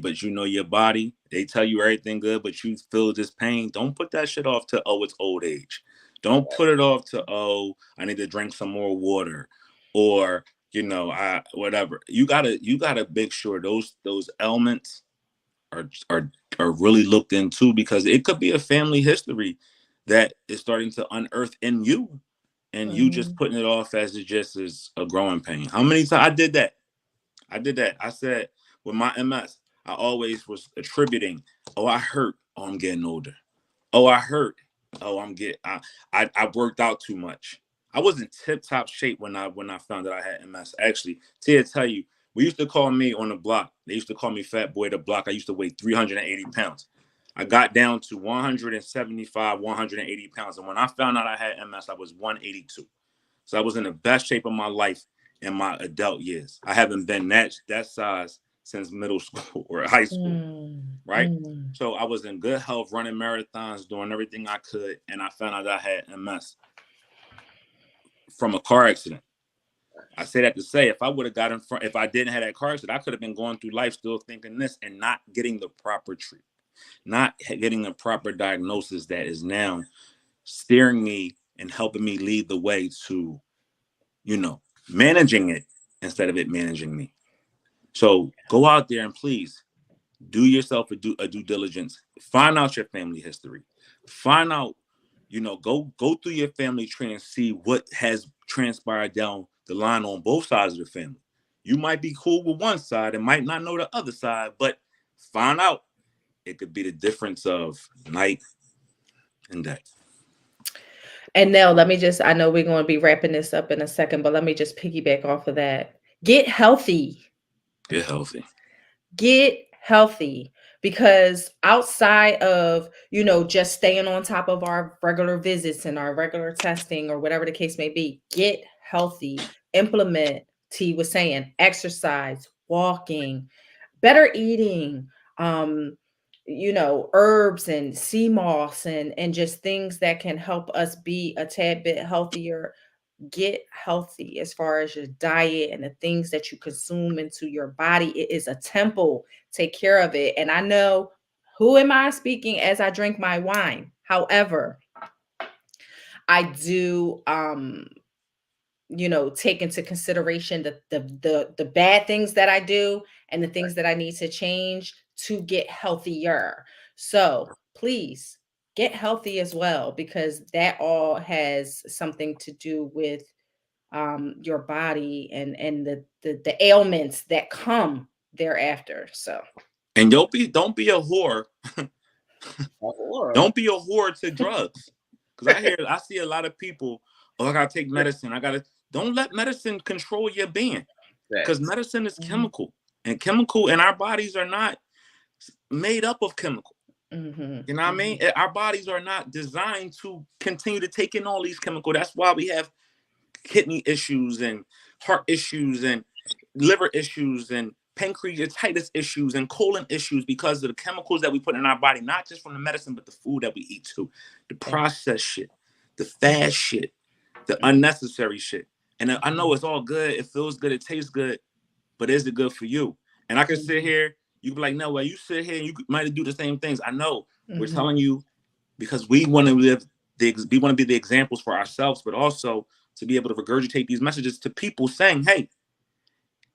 but your body, they tell you everything good, but you feel this pain, don't put that shit off to, oh, it's old age. Don't put it off to, oh, I need to drink some more water, or whatever. You gotta make sure those ailments are really looked into, because it could be a family history that is starting to unearth in you, and you just putting it off as it just is a growing pain. How many times I did that? I said, with my MS, I always was attributing, oh, I hurt, oh, I'm getting older. Oh, I hurt. Oh, I worked out too much. I was in tip-top shape when I found that I had MS. Actually, to tell you, we used to call me on the block, they used to call me Fat Boy the Block. I used to weigh 380 pounds. I got down to 175, 180 pounds. And when I found out I had MS, I was 182. So I was in the best shape of my life in my adult years. I haven't been that size since middle school or high school, right? So I was in good health, running marathons, doing everything I could, and I found out I had MS from a car accident. I say that to say, if I would have got in front, if I didn't have that car accident, I could have been going through life still thinking this and not getting the proper treatment, not getting the proper diagnosis that is now steering me and helping me lead the way to, managing it instead of it managing me. So go out there and please do yourself a due diligence. Find out your family history. Find out, go through your family tree and see what has transpired down the line on both sides of the family. You might be cool with one side and might not know the other side, but find out. It could be the difference of night and day. And Nell, I know we're going to be wrapping this up in a second, but let me just piggyback off of that. Get healthy. Get healthy. Get healthy, because outside of, just staying on top of our regular visits and our regular testing or whatever the case may be, get healthy. Implement, T was saying, exercise, walking, better eating, herbs and sea moss and just things that can help us be a tad bit healthier. Get healthy as far as your diet and the things that you consume into your body. It is a temple. Take care of it. And I know, who am I speaking as I drink my wine? However, I do take into consideration the bad things that I do and the things that I need to change to get healthier. So please get healthy as well, because that all has something to do with your body and the ailments that come thereafter. So, and don't be a whore. Don't be a whore to drugs, because I see a lot of people, oh, I gotta take medicine, don't let medicine control your being, because medicine is chemical, and our bodies are not made up of chemical. You know what I mean? Our bodies are not designed to continue to take in all these chemicals. That's why we have kidney issues and heart issues and liver issues and pancreatitis issues and colon issues, because of the chemicals that we put in our body, not just from the medicine, but the food that we eat too. The processed shit, the fast shit, the unnecessary shit. And I know it's all good. It feels good. It tastes good. But is it good for you? And I can sit here, you can be like, no, well, you sit here and you might do the same things. I know. We're telling you because we want to we want to be the examples for ourselves, but also to be able to regurgitate these messages to people saying, hey,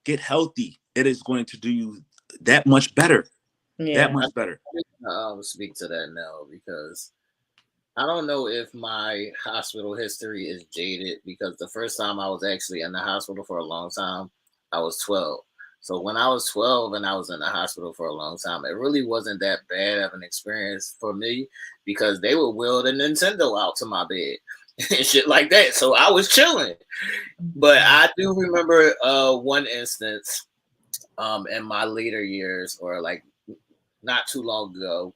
get healthy. It is going to do you that much better. Yeah. That much better. I'll speak to that now, because I don't know if my hospital history is jaded, because the first time I was actually in the hospital for a long time, I was 12. So when I was 12 and I was in the hospital for a long time, it really wasn't that bad of an experience for me because they would wheel the Nintendo out to my bed and shit like that. So I was chilling. But I do remember one instance in my later years, or like not too long ago.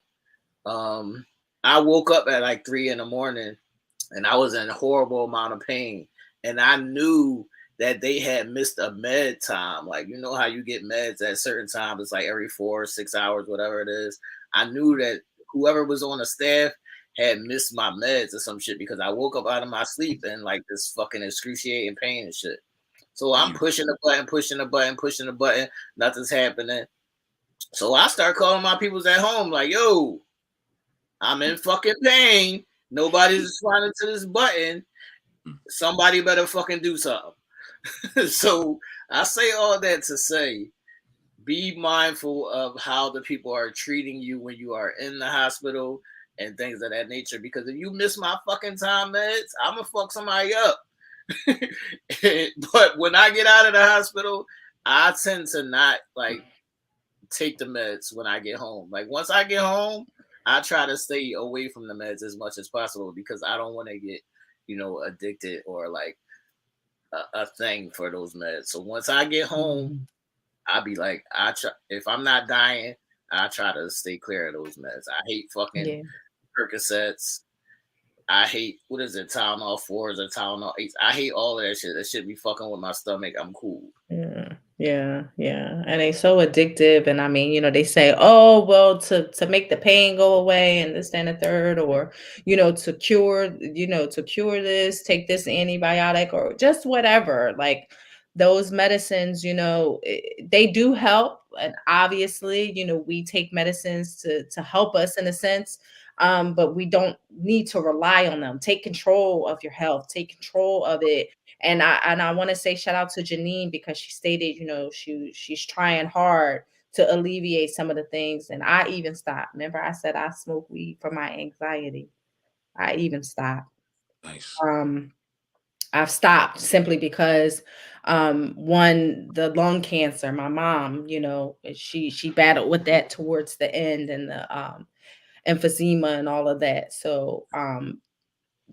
I woke up at like 3 a.m. and I was in a horrible amount of pain. And I knew that they had missed a med time. Like, you know how you get meds at certain times, it's like every 4 or 6 hours, whatever it is. I knew that whoever was on the staff had missed my meds or some shit because I woke up out of my sleep in like this fucking excruciating pain and shit. So I'm pushing the button, pushing the button, pushing the button. Nothing's happening. So I start calling my peoples at home like, yo, I'm in fucking pain. Nobody's responding to this button. Somebody better fucking do something. So I say all that to say, be mindful of how the people are treating you when you are in the hospital and things of that nature. Because if you miss my fucking time meds, I'm gonna fuck somebody up. But when I get out of the hospital, I tend to not like take the meds when I get home. Like once I get home, I try to stay away from the meds as much as possible because I don't want to get, addicted or like a thing for those meds. So once I get home, I'll be like, if I'm not dying, I try to stay clear of those meds. I hate fucking Percocets. I hate, what is it, Tylenol 4s or Tylenol 8s. I hate all of that shit. That shit be fucking with my stomach. I'm cool. Yeah. And they so addictive. And I mean, they say, oh, well, to make the pain go away and this, and the third, or, to cure this, take this antibiotic or just whatever. Like those medicines, they do help. And obviously, we take medicines to help us in a sense. But we don't need to rely on them. Take control of your health, take control of it. And I want to say shout out to Janine because she stated, she's trying hard to alleviate some of the things. And I even stopped. Remember, I said I smoke weed for my anxiety. I even stopped. Nice. I've stopped simply because one, the lung cancer, my mom, she battled with that towards the end, and the emphysema and all of that. So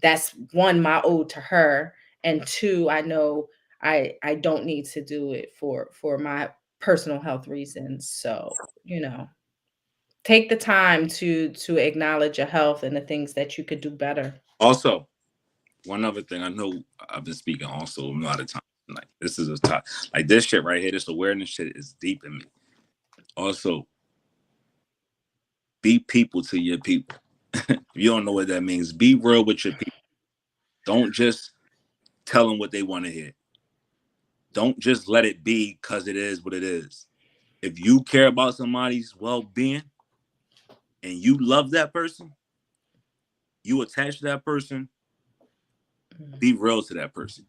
that's one, my ode to her, and two, I know I don't need to do it for my personal health reasons. So take the time to acknowledge your health and the things that you could do better. Also, one other thing, I know I've been speaking also a lot of times. Like this is a top, like this shit right here, this awareness shit is deep in me. Also, be people to your people. If you don't know what that means, be real with your people. Don't just tell them what they want to hear. Don't just let it be because it is what it is. If you care about somebody's well-being and you love that person, you attach to that person, be real to that person.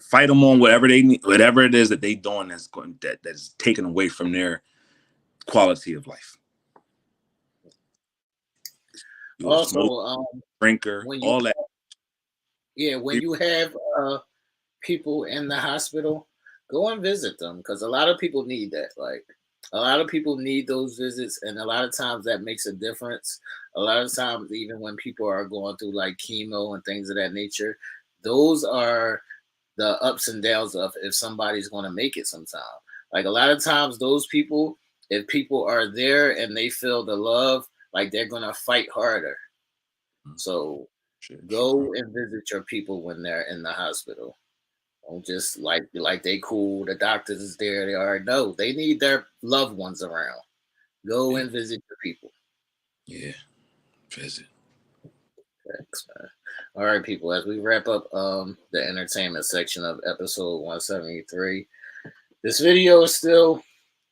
Fight them on whatever they need, whatever it is that they doing that's taken away from their quality of life. You're Also, a smoker, drinker, all that. Yeah, when you have people in the hospital, go and visit them because a lot of people need that. Like a lot of people need those visits, and a lot of times that makes a difference. A lot of times, even when people are going through like chemo and things of that nature, those are the ups and downs of if somebody's going to make it sometime. Like a lot of times, those people, if people are there and they feel the love, like they're going to fight harder. So go and visit your people when they're in the hospital. Don't just like they cool. The doctors is there. They already know they need their loved ones around. Go and visit your people. Yeah, visit. Thanks, man. All right, people. As we wrap up the entertainment section of episode 173, this video is still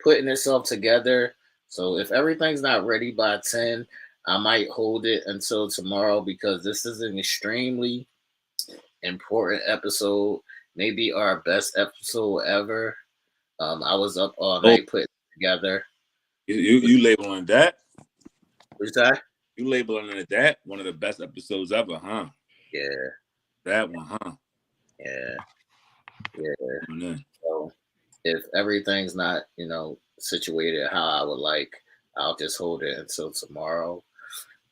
putting itself together. So if everything's not ready by 10, I might hold it until tomorrow because this is an extremely important episode. Maybe our best episode ever. I was up all night putting it together. You labeling that? What's that? You labeling it that one of the best episodes ever, huh? Yeah. That one, huh? Yeah. So, if everything's not, situated how I would like, I'll just hold it until tomorrow.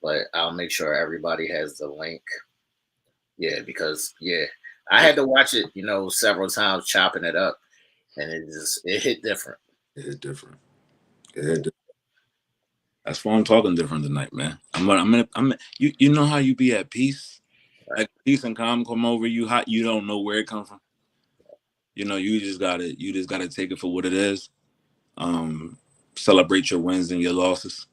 But I'll make sure everybody has the link. Yeah, because I had to watch it, several times chopping it up, and it hit different. It hit different. It hit different. That's why I'm talking different tonight, man. You know how you be at peace, Right. like peace and calm come over you. Hot, you don't know where it come from. You just gotta take it for what it is. Celebrate your wins and your losses.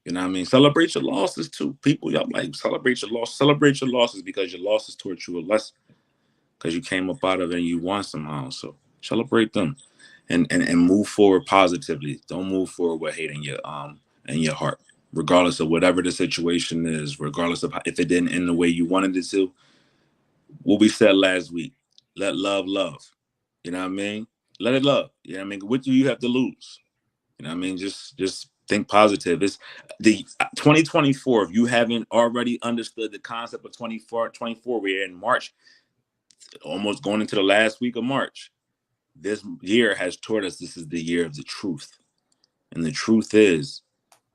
You know what I mean? Celebrate your losses too. People, y'all like celebrate your loss. Celebrate your losses because your losses taught you a lesson. Because you came up out of it and you won somehow. So celebrate them, and move forward positively. Don't move forward with hate in your heart, regardless of whatever the situation is. Regardless of if it didn't end the way you wanted it to. What we said last week: let love love. You know what I mean? Let it love. You know what I mean? What do you have to lose? You know what I mean? Just think positive. It's the 2024. If you haven't already understood the concept of 24, we're in March, almost going into the last week of March. This year has taught us this is the year of the truth. And the truth is,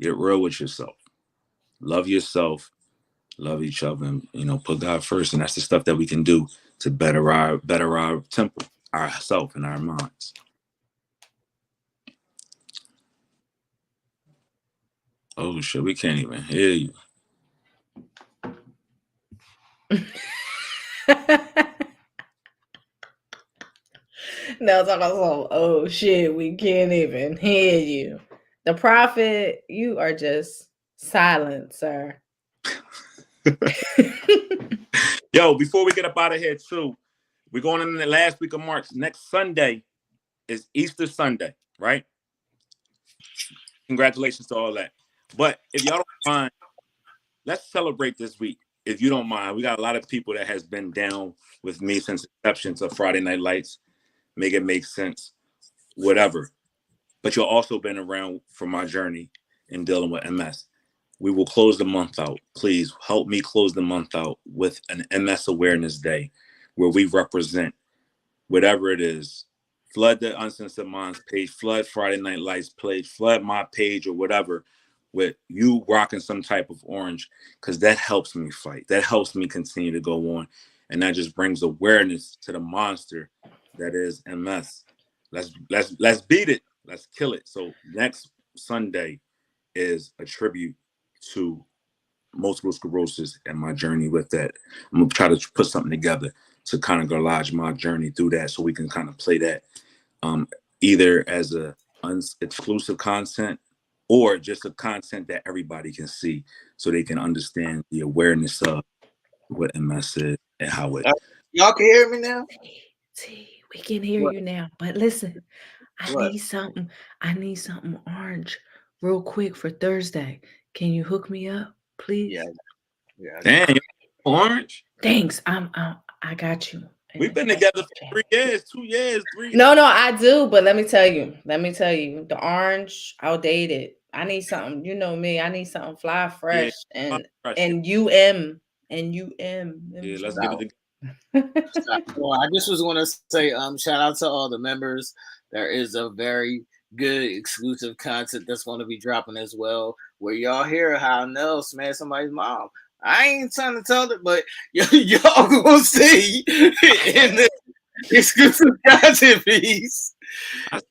get real with yourself. Love yourself, love each other, and put God first. And that's the stuff that we can do to better our temple, ourself, and our minds. Oh shit, we can't even hear you. No, talking about, oh shit, we can't even hear you. The prophet, you are just silent, sir. Yo, before we get up out of here too, we're going in the last week of March. Next Sunday is Easter Sunday, right? Congratulations to all that. But if y'all don't mind, let's celebrate this week. If you don't mind, we got a lot of people that has been down with me since inception of Friday Night Lights. Make it make sense, whatever. But you've also been around for my journey in dealing with MS. We will close the month out. Please help me close the month out with an MS Awareness Day where we represent whatever it is. Flood the Uncensored Minds page, flood Friday Night Lights page, flood my page or whatever with you rocking some type of orange, because that helps me fight. That helps me continue to go on. And that just brings awareness to the monster that is MS. Let's beat it. Let's kill it. So next Sunday is a tribute to multiple sclerosis and my journey with that. I'm gonna try to put something together to kind of garage my journey through that, so we can kind of play that either as a exclusive content or just a content that everybody can see, so they can understand the awareness of what MS is and how it. Y'all can hear me now? See, we can hear you now. But listen, I need something orange real quick for Thursday. Can you hook me up, please? Yeah. Damn, orange. Thanks. I got you. We've been together for 3 years, 2 years, 3. No, I do, but let me tell you, the orange, outdated. I need something. You know me. I need something fly, fresh, and UM. Yeah, let's give it. Well, I just was going to say, shout out to all the members. There is a very good exclusive content that's going to be dropping as well, where y'all hear how Nell smashed somebody's mom. I ain't trying to tell it, but y'all gonna see in the exclusive content piece. Shout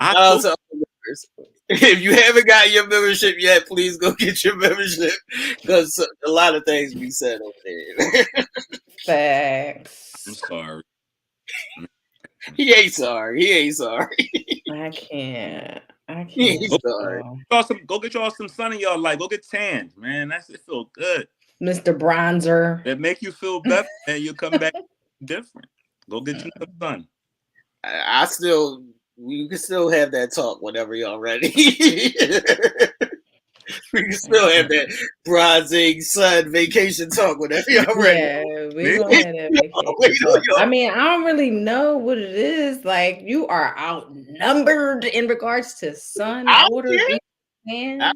out to all the members. If you haven't got your membership yet, please go get your membership, because a lot of things be said over there. Facts. I'm sorry. He ain't sorry. I can't. He's sorry. Go get y'all some sun in y'all life. Go get tanned, man. It feel good. Mr. Bronzer. That make you feel better, and you come back different. Go get you some sun. We can still have that talk whenever y'all ready. We can still have that bronzing sun vacation talk whenever y'all ready. Yeah, we gonna have that vacation talk. I mean, I don't really know what it is. Like, you are outnumbered in regards to sun, water, I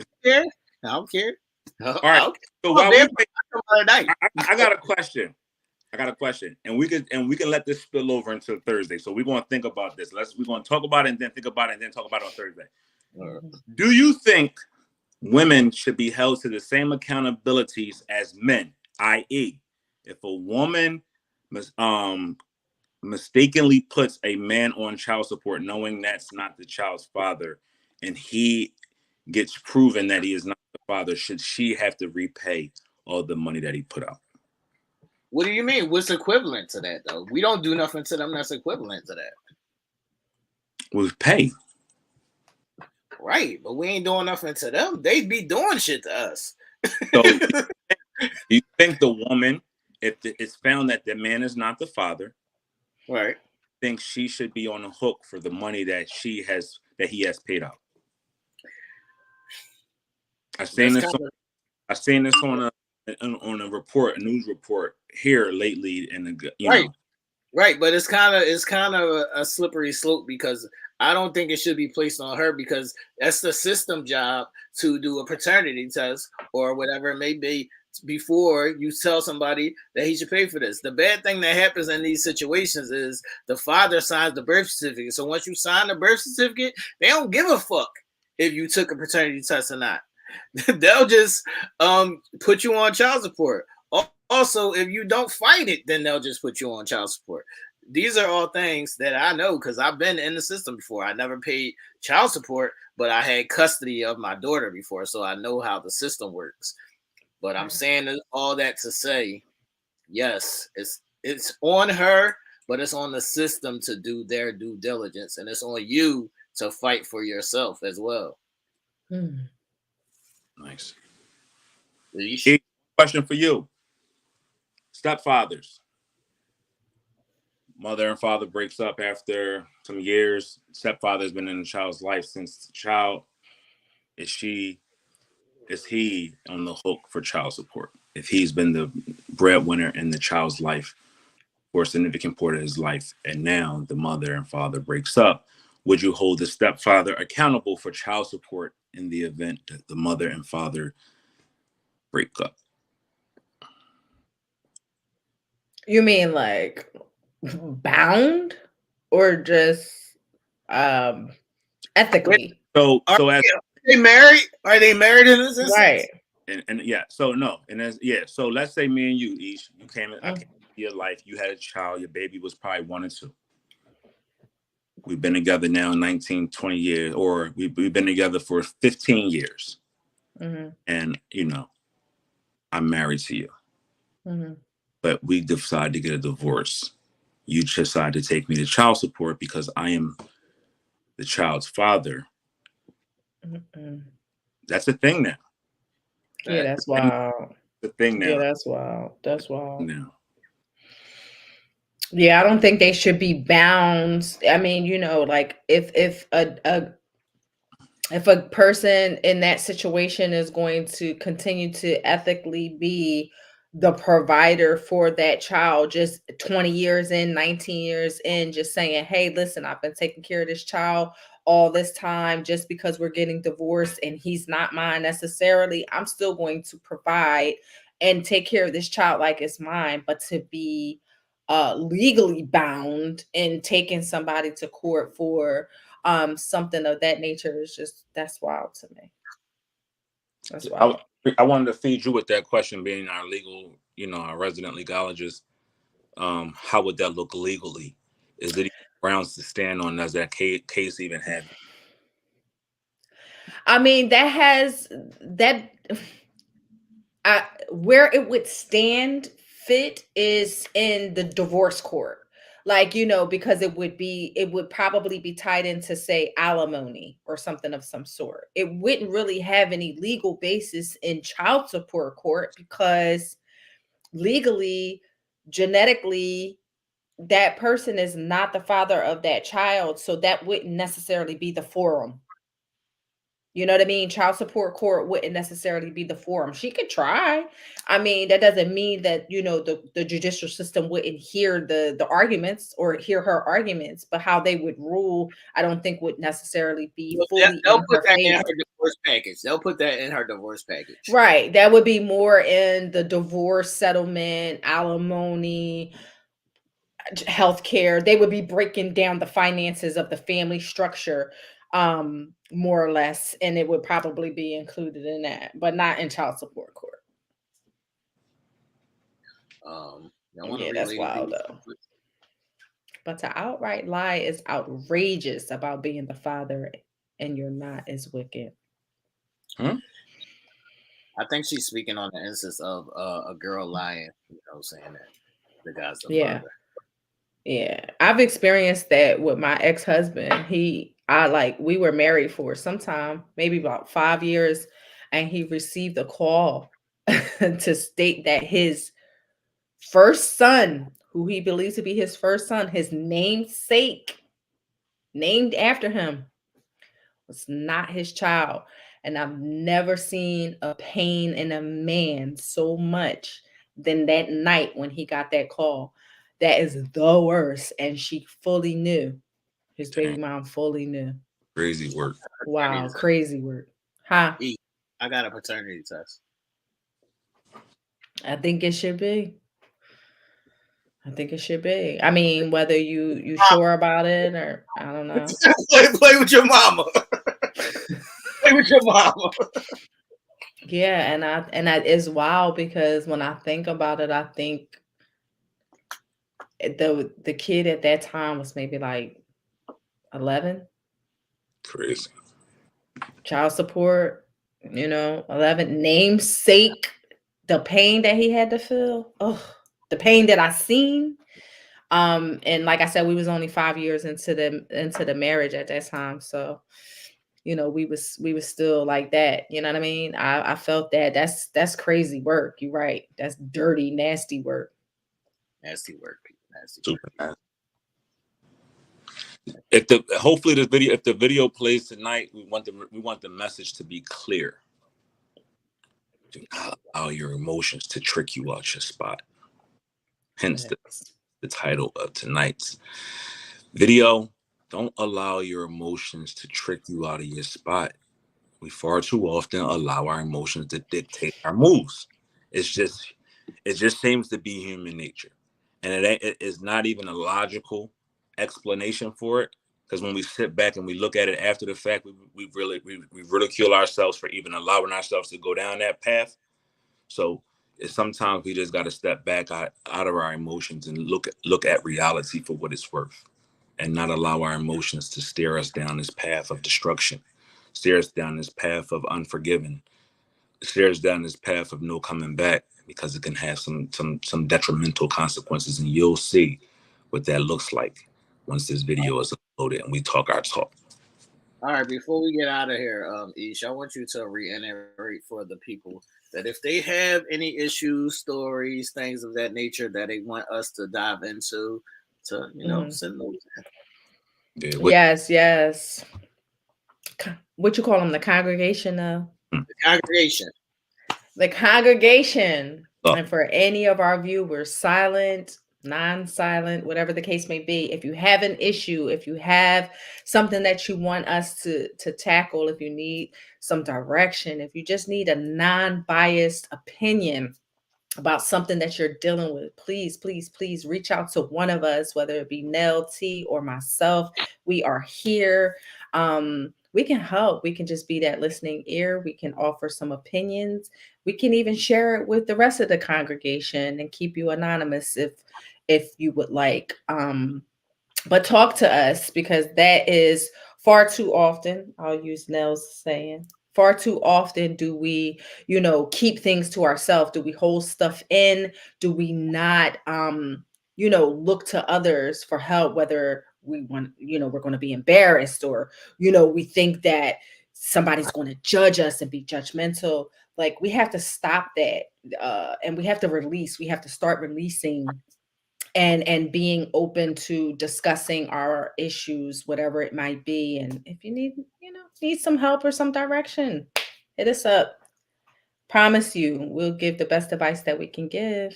don't care. All right. So while we wait, I got a question. I got a question, and we can let this spill over until Thursday. So we're going to think about this. We're going to talk about it and then think about it and then talk about it on Thursday. Do you think women should be held to the same accountabilities as men? I.e., if a woman mistakenly puts a man on child support, knowing that's not the child's father, and he gets proven that he is not the father, should she have to repay all the money that he put out? What do you mean? What's equivalent to that, though? We don't do nothing to them that's equivalent to that. We pay. Right, but we ain't doing nothing to them. They be doing shit to us. So you think the woman, if it's found that the man is not the father, right, think she should be on the hook for the money that he has paid out? I've seen this on a report, a news report here lately, in the right. But it's kind of a slippery slope, because I don't think it should be placed on her, because that's the system job to do a paternity test or whatever it may be before you tell somebody that he should pay for this. The bad thing that happens in these situations is the father signs the birth certificate. So once you sign the birth certificate, they don't give a fuck if you took a paternity test or not. They'll just put you on child support. Also, if you don't fight it, then they'll just put you on child support. These are all things that I know, because I've been in the system before. I never paid child support, but I had custody of my daughter before, so I know how the system works. But I'm saying all that to say, yes, it's on her, but it's on the system to do their due diligence, and it's on you to fight for yourself as well. Nice. Question for you. Stepfathers. Mother and father breaks up after some years. Stepfather's been in the child's life since the child. Is he on the hook for child support if he's been the breadwinner in the child's life for a significant part of his life, and now the mother and father breaks up? Would you hold the stepfather accountable for child support in the event that the mother and father break up? You mean like bound, or just ethically? So as they married? Are they married in this instance? Right. And yeah, so no, and as so let's say me and you, Ish, you came into your life, you had a child, your baby was probably 1 or 2. We've been together now 19, 20 years, or we've been together for 15 years. And I'm married to you. But we decide to get a divorce. You decide to take me to child support because I am the child's father. That's a thing now. Yeah, that's wild. The thing now. Yeah, that's wild. That's wild. No. Yeah, I don't think they should be bound. I mean, like if a person in that situation is going to continue to ethically be the provider for that child, just 20 years in, 19 years in, just saying, hey, listen, I've been taking care of this child all this time, just because we're getting divorced and he's not mine necessarily, I'm still going to provide and take care of this child like it's mine. But to be legally bound and taking somebody to court for something of that nature is just, that's wild to me. That's wild. I wanted to feed you with that question, being our legal, our resident legalogist. How would that look legally? Is it grounds to stand on? Does that case even have? I mean, where it would stand fit is in the divorce court. Like, because it would probably be tied into, say, alimony or something of some sort. It wouldn't really have any legal basis in child support court, because legally, genetically, that person is not the father of that child. So that wouldn't necessarily be the forum. You know what I mean? Child support court wouldn't necessarily be the forum. She could try. I mean, that doesn't mean that, the judicial system wouldn't hear the arguments or hear her arguments, but how they would rule, I don't think would necessarily be fully They'll in put her that in favor. her divorce package. They'll put that in her divorce package. Right. That would be more in the divorce settlement, alimony, healthcare. They would be breaking down the finances of the family structure, more or less, and it would probably be included in that, but not in child support court. Yeah, that's wild though. But to outright lie is outrageous about being the father and you're not is wicked. I think she's speaking on the instance of a girl lying, saying that the guy's the Yeah. father. Yeah, I've experienced that with my ex-husband. We were married for some time, maybe about 5 years, and he received a call to state that his first son, who he believes to be his first son, his namesake, named after him, was not his child. And I've never seen a pain in a man so much than that night when he got that call. That is the worst. And she fully knew. His baby mom fully knew. Crazy work. Wow, crazy work. Huh? I got a paternity test. I think it should be. I mean, whether you sure about it or I don't know. Play with your mama. Play with your mama. Yeah, and that is wild because when I think about it, I think the kid at that time was maybe like 11. Crazy. Child support, 11. Namesake, the pain that he had to feel. Oh, the pain that I seen. And like I said, we was only 5 years into the marriage at that time. So, we was still like that. You know what I mean? I felt that. That's crazy work. You're right. That's dirty, nasty work. Nasty work. Super nasty. If the video plays tonight, we want the message to be clear. Do not allow your emotions to trick you out your spot. Hence the title of tonight's video. Don't allow your emotions to trick you out of your spot. We far too often allow our emotions to dictate our moves. It just seems to be human nature, and it is not even a logical explanation for it. Because when we sit back and we look at it after the fact, we ridicule ourselves for even allowing ourselves to go down that path. So sometimes we just got to step back out of our emotions and look at reality for what it's worth, and not allow our emotions to steer us down this path of destruction, steer us down this path of unforgiving, steer us down this path of no coming back, because it can have some detrimental consequences, and you'll see what that looks like once this video is uploaded and we talk our talk. All right, before we get out of here, Aisha, I want you to reiterate for the people that if they have any issues, stories, things of that nature that they want us to dive into, to send those in. Yes. What you call them? The congregation now? The congregation. The congregation. Oh. And for any of our viewers, silent, non-silent, whatever the case may be, if you have an issue, if you have something that you want us to tackle, if you need some direction, if you just need a non-biased opinion about something that you're dealing with, please reach out to one of us, whether it be Nell, T, or myself. We are here. We can help. We can just be that listening ear. We can offer some opinions. We can even share it with the rest of the congregation and keep you anonymous if you would like. But talk to us, because that is far too often, I'll use Nell's saying, far too often do we, keep things to ourselves. Do we hold stuff in? Do we not, look to others for help, whether we want, we're going to be embarrassed, or, we think that somebody's going to judge us and be judgmental. Like, we have to stop that. And we have to start releasing and being open to discussing our issues, whatever it might be. And if you need, need some help or some direction, hit us up. Promise you, we'll give the best advice that we can give.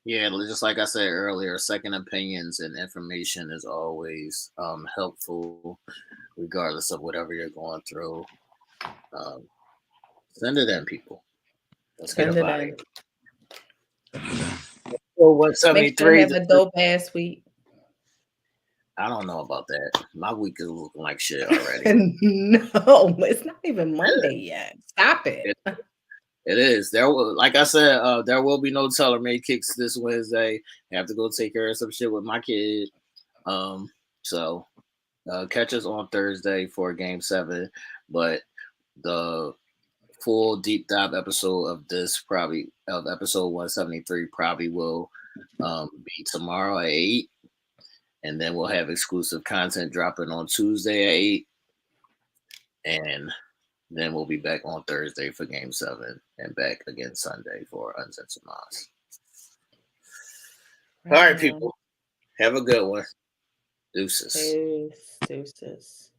Yeah, just like I said earlier, second opinions and information is always helpful, regardless of whatever you're going through. Send it in, people. Let's get Send up it out of in. here. So Make sure to 173. have a dope ass week. I don't know about that. My week is looking like shit already. No, it's not even Monday yet. Stop it. It is. There will, like I said, there will be no Tellermade kicks this Wednesday. I have to go take care of some shit with my kid. So catch us on Thursday for Game 7. But the full deep dive episode of this probably of episode 173 probably will be tomorrow at 8. And then we'll have exclusive content dropping on Tuesday at 8. And then we'll be back on Thursday for Game 7 and back again Sunday for Uncensored Minds. All right, people. Have a good one. Deuces. Deuces.